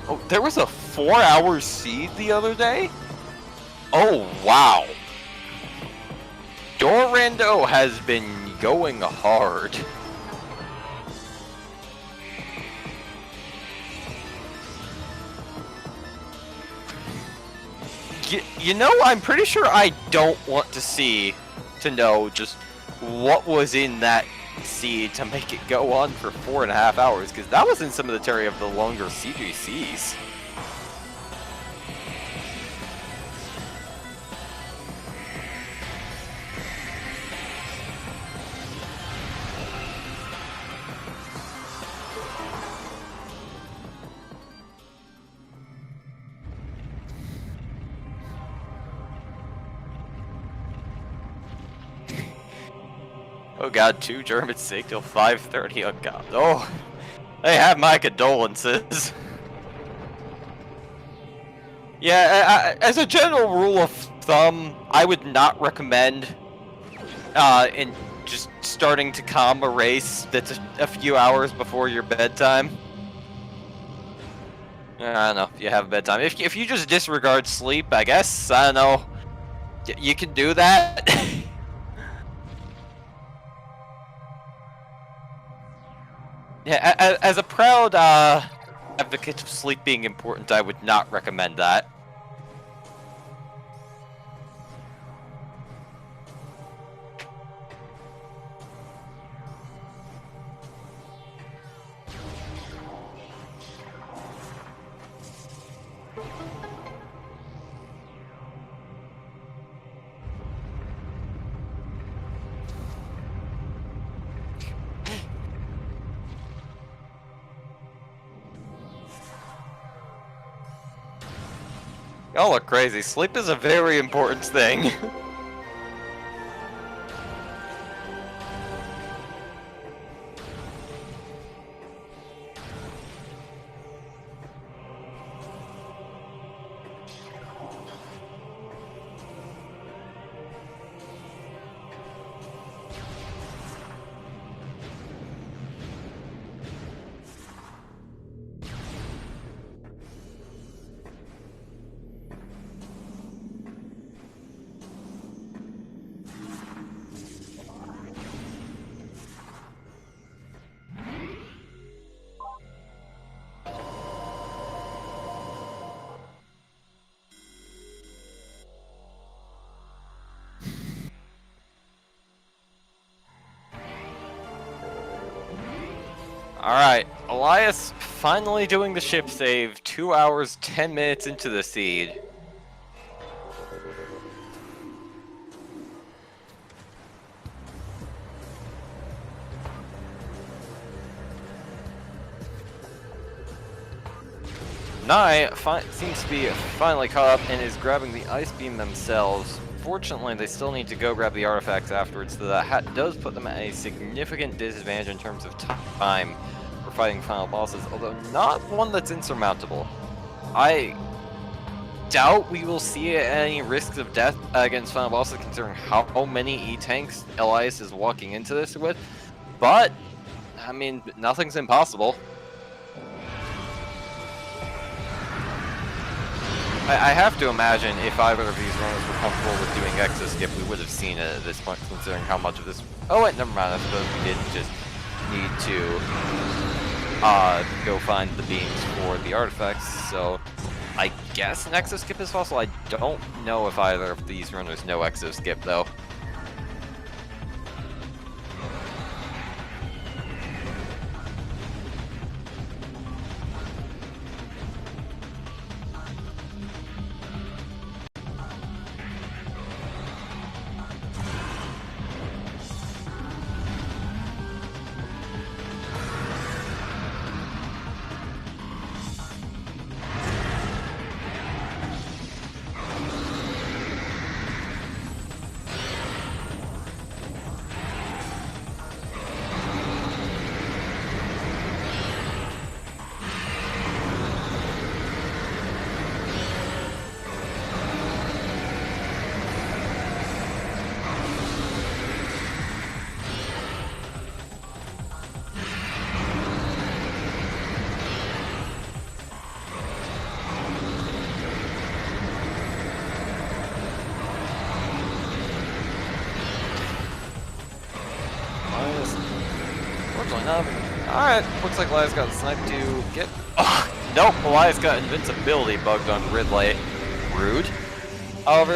Oh, there was a 4-hour seed the other day? Oh, wow. Dorando has been going hard. You know, I'm pretty sure I don't want to know just what was in that seed to make it go on for 4.5 hours, because that was in some of the territory of the longer CGCs. Oh god, 2 Germans sick till 5:30. Oh god. Oh, they have my condolences. Yeah, as a general rule of thumb, I would not recommend in just starting to calm a race that's a few hours before your bedtime. I don't know if you have bedtime. If you just disregard sleep, I guess, I don't know, you can do that. Yeah, as a proud advocate of sleep being important, I would not recommend that. Y'all look crazy. Sleep is a very important thing. Alright, Elias finally doing the ship save 2 hours, 10 minutes into the seed. Naii seems to be finally caught up and is grabbing the ice beam themselves. Fortunately, they still need to go grab the artifacts afterwards, so that does put them at a significant disadvantage in terms of time for fighting final bosses, although not one that's insurmountable. I doubt we will see any risks of death against final bosses considering how many E-tanks Elias is walking into this with, but, I mean, nothing's impossible. I have to imagine if either of these runners were comfortable with doing exoskip, we would have seen it at this point, considering how much of this... Oh wait, never mind, I suppose we didn't just need to go find the beams for the artifacts, so I guess an exoskip is possible. I don't know if either of these runners know exoskip, though. Alright, looks like Elias got sniped to get... Oh, nope, Elias got invincibility bugged on Ridley. Rude. However,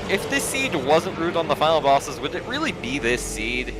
if this seed wasn't rude on the final bosses, would it really be this seed?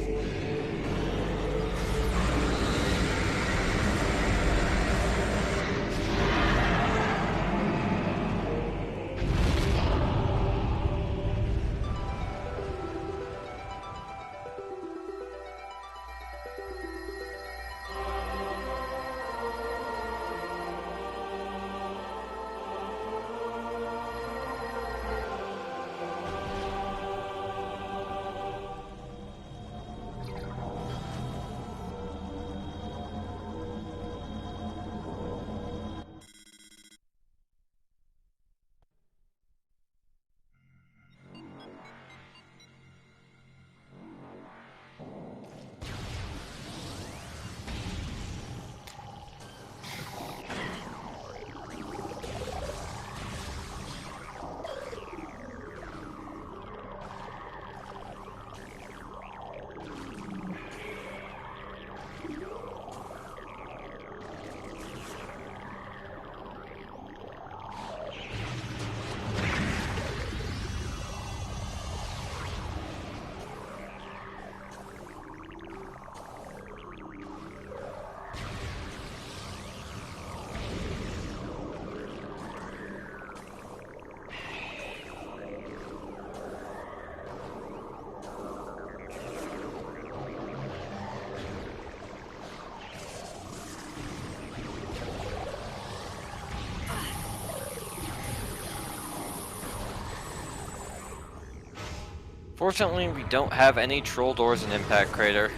Fortunately, we don't have any troll doors in Impact Crater.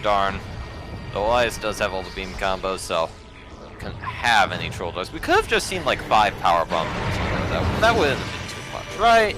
Darn. Though Elias does have all the beam combos, so we couldn't have any troll doors. We could have just seen like 5 power bombs or something. That wouldn't have been too much, right?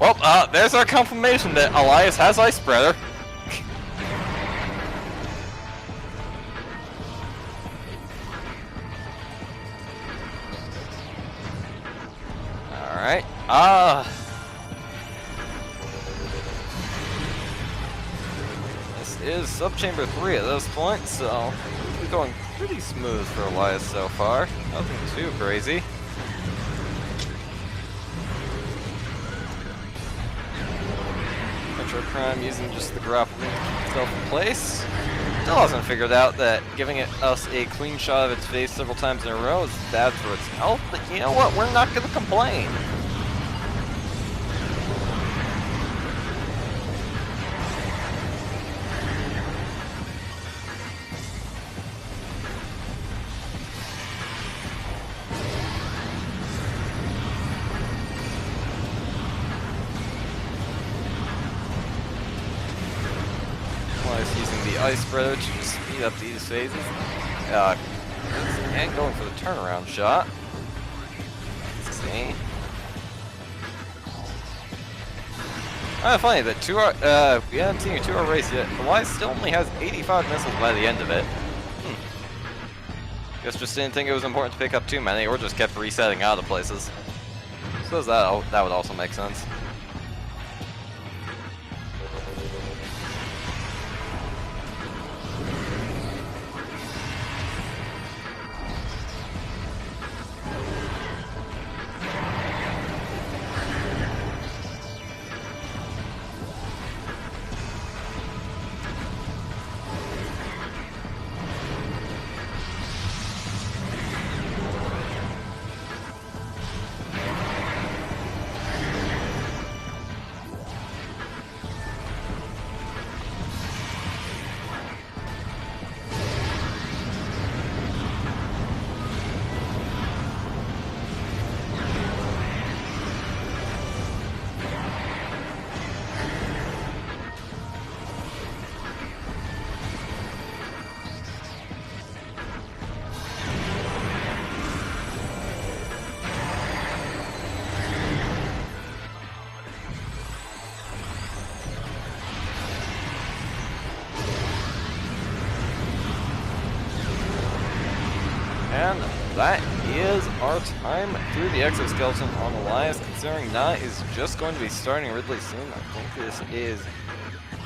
Well, there's our confirmation that Elias has Ice Spreader. Alright, this is Subchamber 3 at this point, so we're going pretty smooth for Elias so far. Nothing too crazy. Metroid Prime using just the grappling to keep itself in place. Still hasn't figured out that giving us a clean shot of its face several times in a row is bad for its health, but you know what? We're not gonna complain. Using the Ice Spreader to speed up these phases. And going for the turnaround shot. Let's see. Funny that we haven't seen a 2-hour race yet. Elias still only has 85 missiles by the end of it. Guess just didn't think it was important to pick up too many, or just kept resetting out of places. So that would also make sense. And that is our time through the exoskeleton on Elias, considering Naii is just going to be starting Ridley soon. I think this is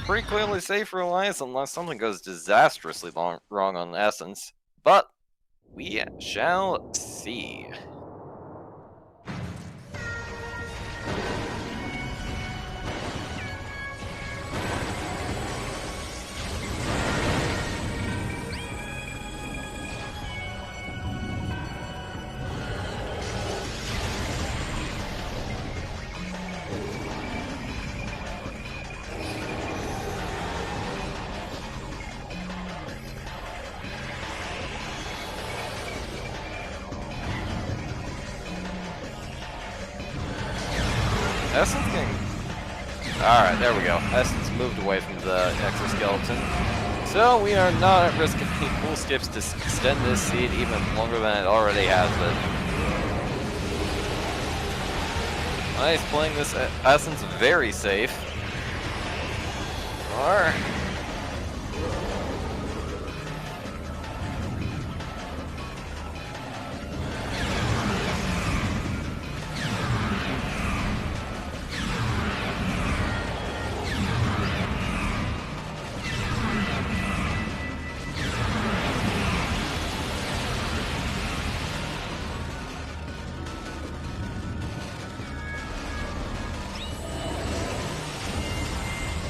pretty clearly safe for Elias unless something goes disastrously wrong on Essence. But we shall see. Essence getting... Alright, there we go. Essence moved away from the exoskeleton. So we are not at risk of any cool skips to extend this seed even longer than it already has been. Nice, playing this Essence very safe. Or...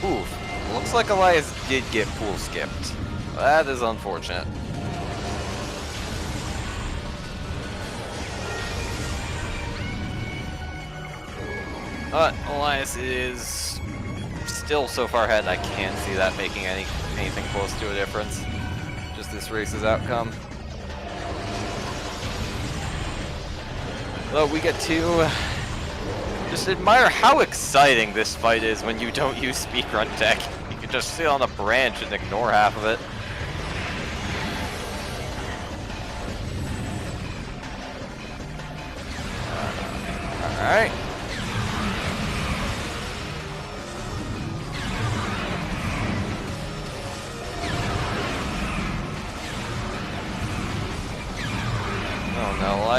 Oof. Looks like Elias did get pool skipped. That is unfortunate. But Elias is still so far ahead, I can't see that making anything close to a difference. Just this race's outcome. Well, we get to just admire how exciting this fight is when you don't use speedrun tech. You can just sit on a branch and ignore half of it. Alright.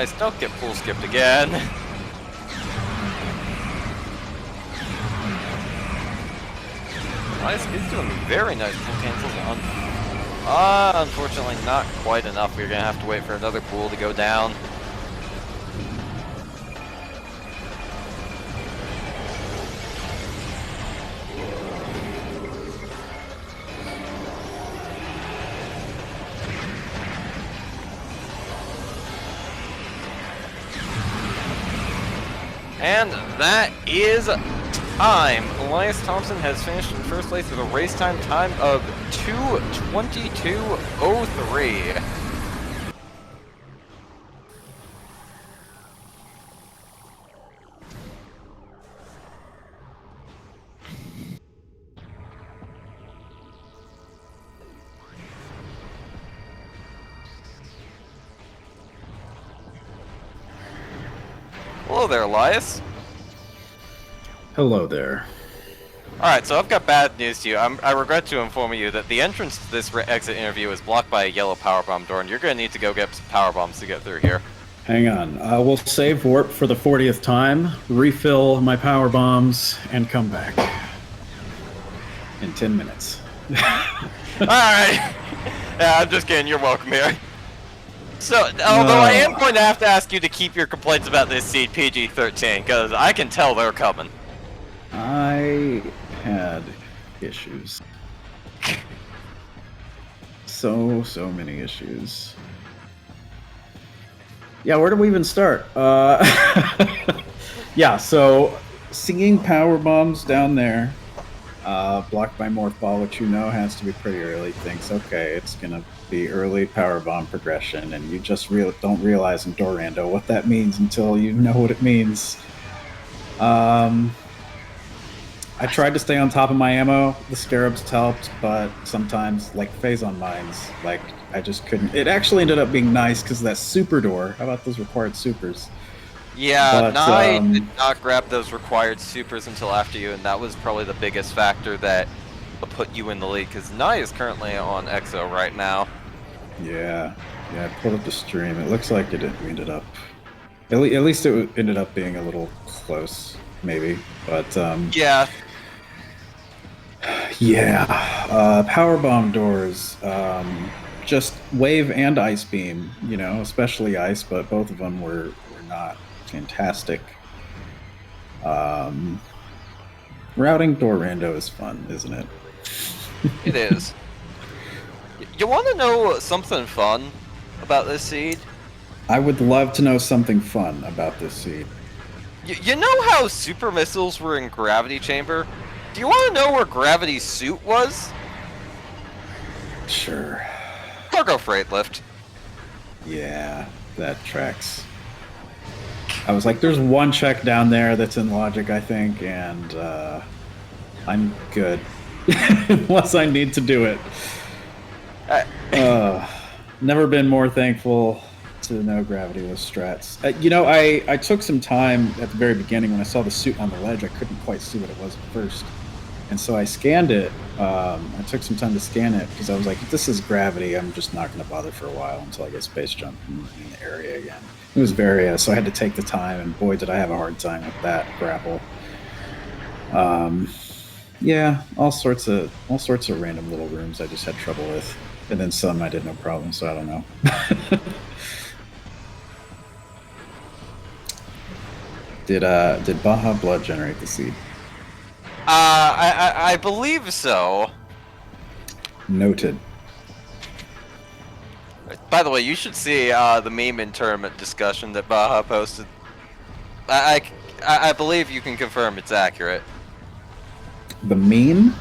Nice, don't get pool skipped again. Elias is doing very nice pool cancels on. Unfortunately, not quite enough. We're gonna have to wait for another pool to go down. And that is time. Elias Thompson has finished in first place with a race time of 2:22:03. Hello there, Elias. Hello there. Alright, so I've got bad news to you. I regret to inform you that the entrance to this exit interview is blocked by a yellow powerbomb door, and you're going to need to go get some power bombs to get through here. Hang on. We'll save warp for the 40th time, refill my power bombs, and come back. In 10 minutes. Alright. Yeah, I'm just kidding. You're welcome here. So, although I am going to have to ask you to keep your complaints about this seed PG-13, because I can tell they're coming. I had issues. So many issues. Yeah, where do we even start? Yeah, so singing power bombs down there, blocked by Morph Ball, which you know has to be pretty early, thinks, okay, it's gonna be early power bomb progression, and you just don't realize in Dorando what that means until you know what it means. I tried to stay on top of my ammo. The scarabs helped, but sometimes, like Phazon mines, like I just couldn't. It actually ended up being nice because that super door. How about those required supers? Yeah, Naii did not grab those required supers until after you, and that was probably the biggest factor that put you in the lead, because Naii is currently on EXO right now. Yeah, I pulled up the stream. It looks like it ended up. At least it ended up being a little close, maybe. But yeah. Yeah, power bomb doors, just wave and ice beam, you know, especially ice, but both of them were not fantastic. Routing Dorando is fun, isn't it? It is. You want to know something fun about this seed? I would love to know something fun about this seed. You know how super missiles were in Gravity Chamber? Do you want to know where Gravity's suit was? Sure. Cargo freight lift. Yeah, that tracks. I was like, there's one check down there that's in logic, I think, and I'm good. Unless I need to do it. Never been more thankful to no gravity-less strats. You know, I took some time at the very beginning when I saw the suit on the ledge. I couldn't quite see what it was at first. And so I scanned it. I took some time to scan it because I was like, if this is gravity, I'm just not going to bother for a while until I get space jump in the area again. It was Varia, so I had to take the time, and boy, did I have a hard time with that grapple. Yeah, all sorts of random little rooms I just had trouble with, and then some I did no problem. So I don't know. Did Baja Blood generate the seed? I believe so. Noted. By the way, you should see the meme in tournament discussion that Baja posted. I believe you can confirm it's accurate. The meme?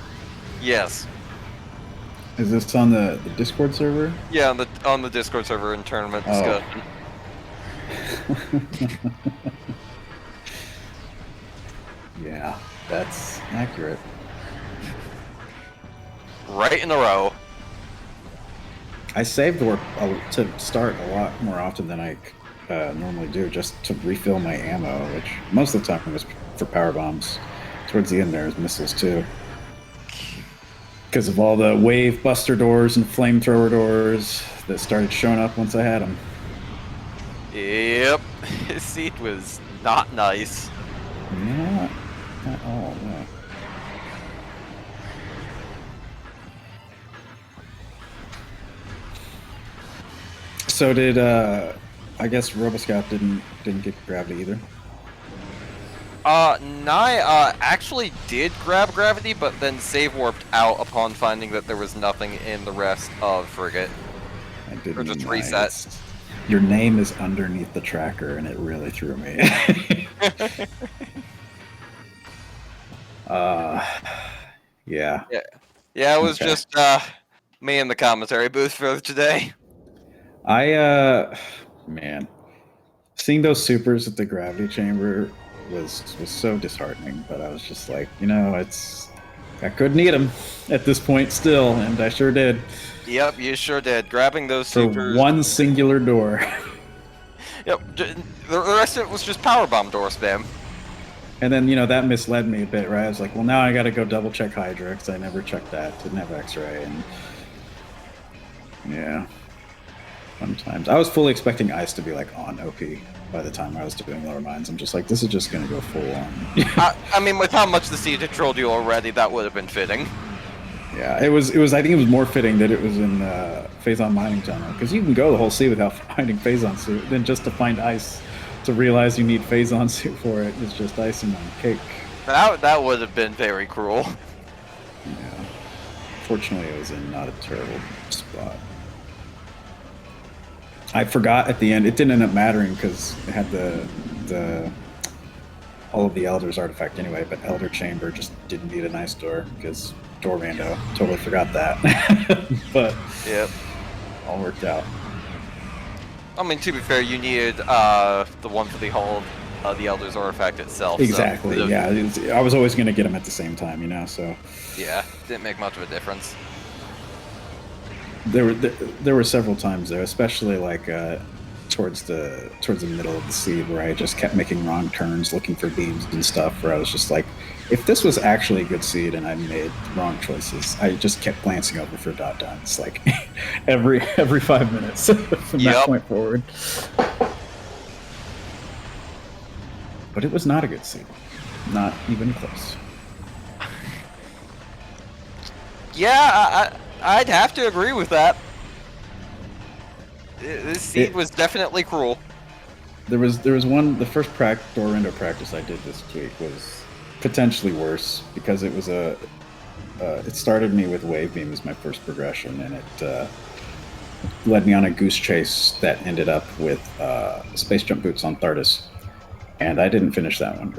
Yes. Is this on the Discord server? Yeah, on the Discord server in tournament discussion. Yeah, that's accurate. Right in a row. I saved work to start a lot more often than I normally do, just to refill my ammo, which most of the time was for power bombs. Towards the end, there's missiles too, because of all the wave buster doors and flamethrower doors that started showing up once I had them. Yep, his seat was not nice. Not at all, no. So did I guess Roboscout didn't get gravity either. Naii actually did grab gravity, but then save warped out upon finding that there was nothing in the rest of Frigate. I didn't. Or just mean reset. it's- Your name is underneath the tracker, and it really threw me. Yeah. Yeah, it was Okay. just me in the commentary booth for today. Man, seeing those supers at the gravity chamber was so disheartening. But I was just like, I could need them at this point still, and I sure did. Yep, you sure did. Grabbing those For supers. one singular door. Yep, the rest of it was just powerbomb door spam. And then, that misled me a bit, right? I was like, well, now I got to go double check Hydra because I never checked that. Didn't have X-ray. And yeah, sometimes. I was fully expecting Ice to be like on OP by the time I was doing lower mines. I'm just like, this is just going to go full on. I mean, with how much the seed had trolled you already, that would have been fitting. Yeah, it was. I think it was more fitting that it was in Phazon mining tunnel because you can go the whole sea without finding Phazon suit. Then just to find Ice, to realize you need Phazon suit for it is just icing on the cake. That would have been very cruel. Yeah. Fortunately, it was in not a terrible spot. I forgot at the end. It didn't end up mattering because it had the all of the Elders artifact anyway. But Elder Chamber just didn't need a nice door because door rando. Totally forgot that. But Yep. all worked out. I mean, to be fair, you needed the one for the Hall of the Elder's artifact itself. Exactly. So, Yeah. I was always going to get them at the same time, So yeah, didn't make much of a difference. there were several times there, especially like towards the middle of the seed where I just kept making wrong turns, looking for beams and stuff. Where I was just like, if this was actually a good seed and I made wrong choices, I just kept glancing over for dot dots like every 5 minutes from that point forward. But it was not a good seed, not even close. Yeah, I'd have to agree with that. This seed was definitely cruel. There was one. The first door rando practice I did this week was potentially worse because it was it started me with wave beam as my first progression, and it led me on a goose chase that ended up with space jump boots on Thardus, and I didn't finish that one.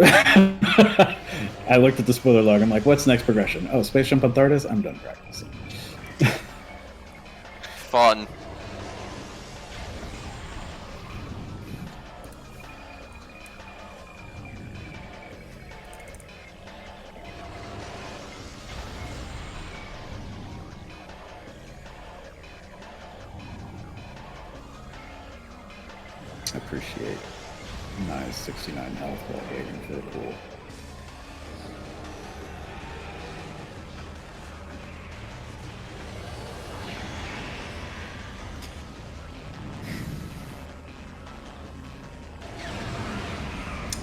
I looked at the spoiler log. I'm like, what's next progression? Oh, space jump on Thardus. I'm done practicing. Fun. I appreciate Nai's 69 health while waiting for a pool.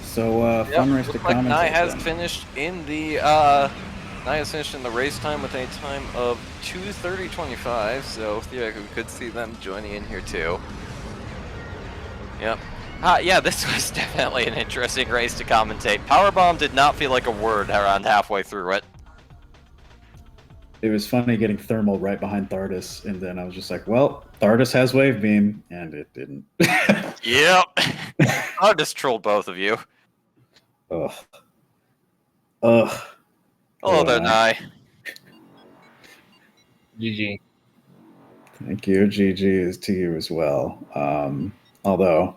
So fun race to Looks like commentate. Naii has then. finished in the Naii has finished in the race time with a time of 2:30.25. So theoretically, we could see them joining in here too. Yep. Yeah, this was definitely an interesting race to commentate. Powerbomb did not feel like a word around halfway through it. It was funny getting thermal right behind Thardus, and then I was just like, well, Thardus has wave beam, and it didn't. Yep. I just trolled both of you. Ugh. Hello there, Naii. GG. Thank you. GG is to you as well. Although,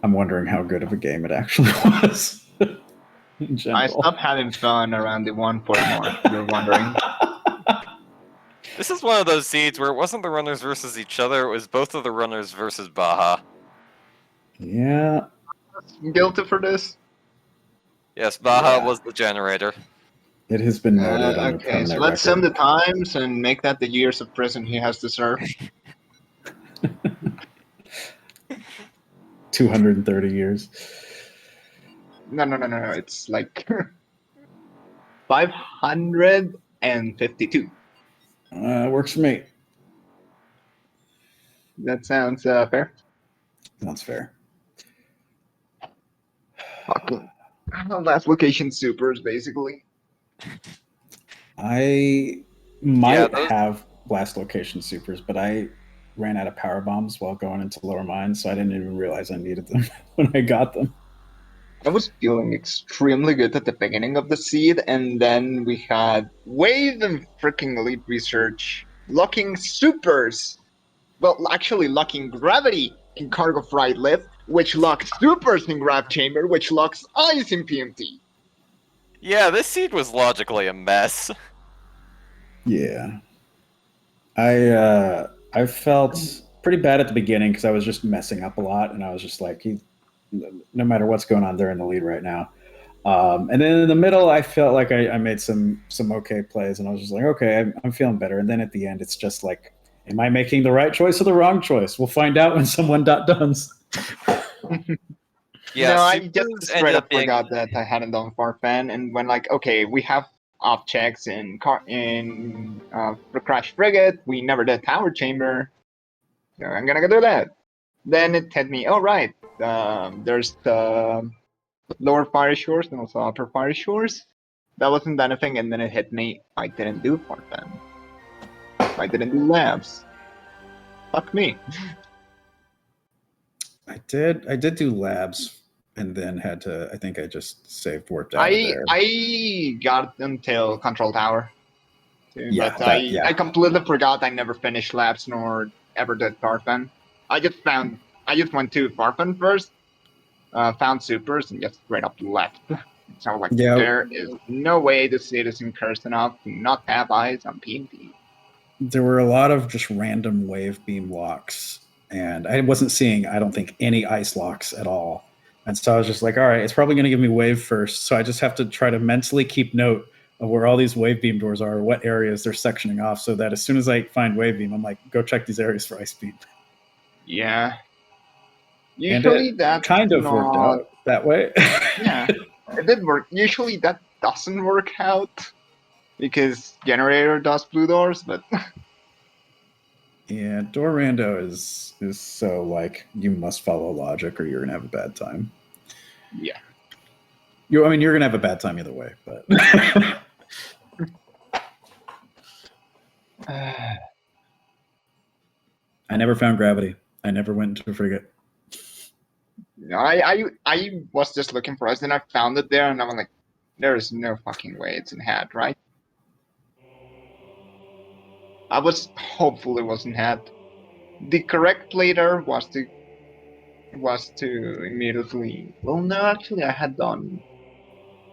I'm wondering how good of a game it actually was. In general. I stopped having fun around the 1-4 mark. You're wondering. This is one of those seeds where it wasn't the runners versus each other, it was both of the runners versus Baja. Yeah. Guilty for this? Yes, Baja Yeah. was the generator. It has been noted on the Okay, permanent so let's record. sum the times and make that the years of prison he has to serve. 230 years. No. It's like 552. Works for me. That sounds fair. That's fair. Fucking last location supers, basically. I might those- have last location supers, but I ran out of power bombs while going into lower mines, so I didn't even realize I needed them when I got them. I was feeling extremely good at the beginning of the seed, and then we had Wave and freaking Elite Research locking supers. Well, actually locking gravity in cargo freight lift, which locks supers in grav chamber, which locks ice in PMT. Yeah, this seed was logically a mess. Yeah. I felt pretty bad at the beginning because I was just messing up a lot, and I was just like, no matter what's going on, they're in the lead right now. And then in the middle, I felt like I made some okay plays, and I was just like, okay, I'm feeling better. And then at the end, it's just like, am I making the right choice or the wrong choice? We'll find out when someone dones. Yeah, No, I supers just ended straight up being- forgot that I hadn't done Farfan, and when like, okay, we have off checks in for Crash Frigate, we never did Tower Chamber, so I'm gonna go do that. Then it hit me, oh right, there's the lower fire shores and also upper fire shores. That wasn't anything, and then it hit me, I didn't do Farfan. I didn't do labs. Fuck me. I did do labs, and then had to. I think I just saved warped out of there. I got until Control Tower. Too, Yeah, but that- I completely forgot I never finished labs nor ever did Farfan. I just went to Farfan first, found supers, and just straight up left. So like, Yeah. there is no way the citizen cursed enough to not have eyes on PMP. There were a lot of just random wave beam locks, and I wasn't seeing, I don't think, any ice locks at all. And so I was just like, all right, it's probably going to give me wave first. So I just have to try to mentally keep note of where all these wave beam doors are, what areas they're sectioning off, so that as soon as I find wave beam, I'm like, go check these areas for ice beam. Yeah. And Usually it that's kind of worked not. out that way. Yeah, it did work. Usually that doesn't work out because generator does blue doors, but Yeah, door rando is so like you must follow logic or you're gonna have a bad time. yeah. I mean, you're gonna have a bad time either way, but I never found gravity. I never went into a frigate. I was just looking for us, and I found it there, and I'm like, there is no fucking way it's in hat, right? I was hopeful it wasn't hat. The correct play there was to immediately. Well, no, actually, I had done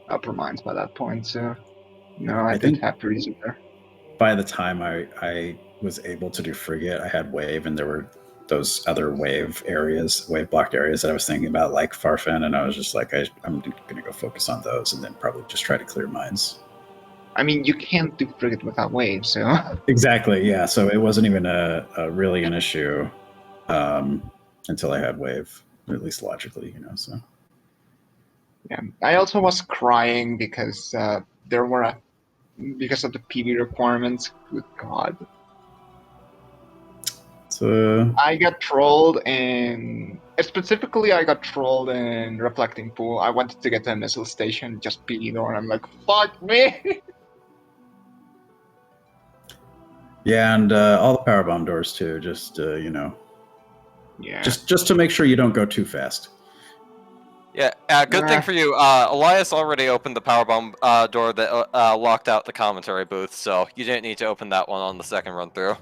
upper mines by that point, so no, I did think- have to reason there. By the time I was able to do frigate, I had wave, and there were those other wave blocked areas that I was thinking about, like Farfen, and I was just like, I'm gonna go focus on those, and then probably just try to clear mines. I mean, you can't do frigate without waves, so. Exactly, yeah. So it wasn't even a really an issue until I had wave, at least logically, So Yeah, I also was crying because because of the PV requirements. Good God. so I got trolled in. Specifically, I got trolled in Reflecting Pool. I wanted to get to a missile station, just PV door, and I'm like, fuck me! yeah, and all the power bomb doors too. Just Yeah. just to make sure you don't go too fast. Yeah, good thing for you. Elias already opened the powerbomb door that locked out the commentary booth, so you didn't need to open that one on the second run through.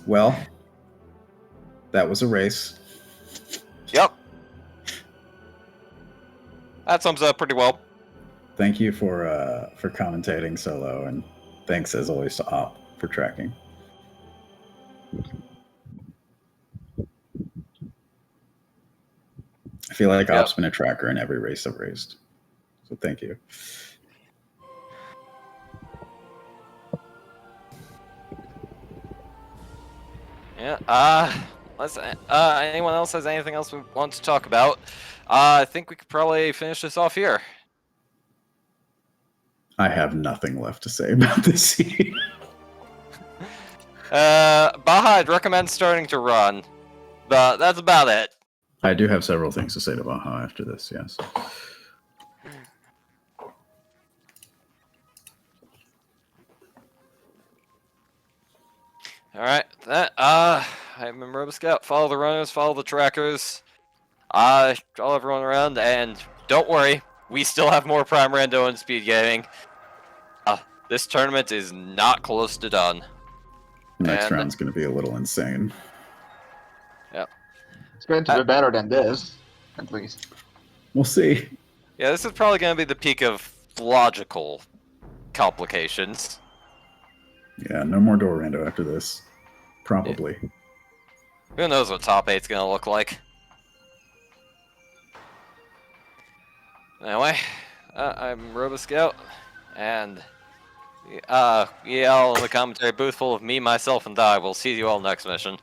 Well, that was a race. Yep. That sums up pretty well. Thank you for commentating solo, and thanks as always to Op for tracking. I feel like Op's been a tracker in every race I've raced, so thank you. Yeah. Let's. Anyone else has anything else we want to talk about? I think we could probably finish this off here. I have nothing left to say about this scene. Baja, I'd recommend starting to run, but that's about it. I do have several things to say to Baja after this, yes. Alright, I'm Robo Scout. Follow the runners, follow the trackers. Follow everyone around, and don't worry, we still have more Prime Rando and SpeedGaming. This tournament is not close to done. Next round's going to be a little insane. Yep. It's going to be better than this, at least. We'll see. Yeah, this is probably going to be the peak of logical complications. Yeah, no more door rando after this. Probably. Yeah. Who knows what top 8's going to look like. Anyway, I'm Robo Scout, and all in the commentary booth full of me, myself, and I. We'll see you all next mission.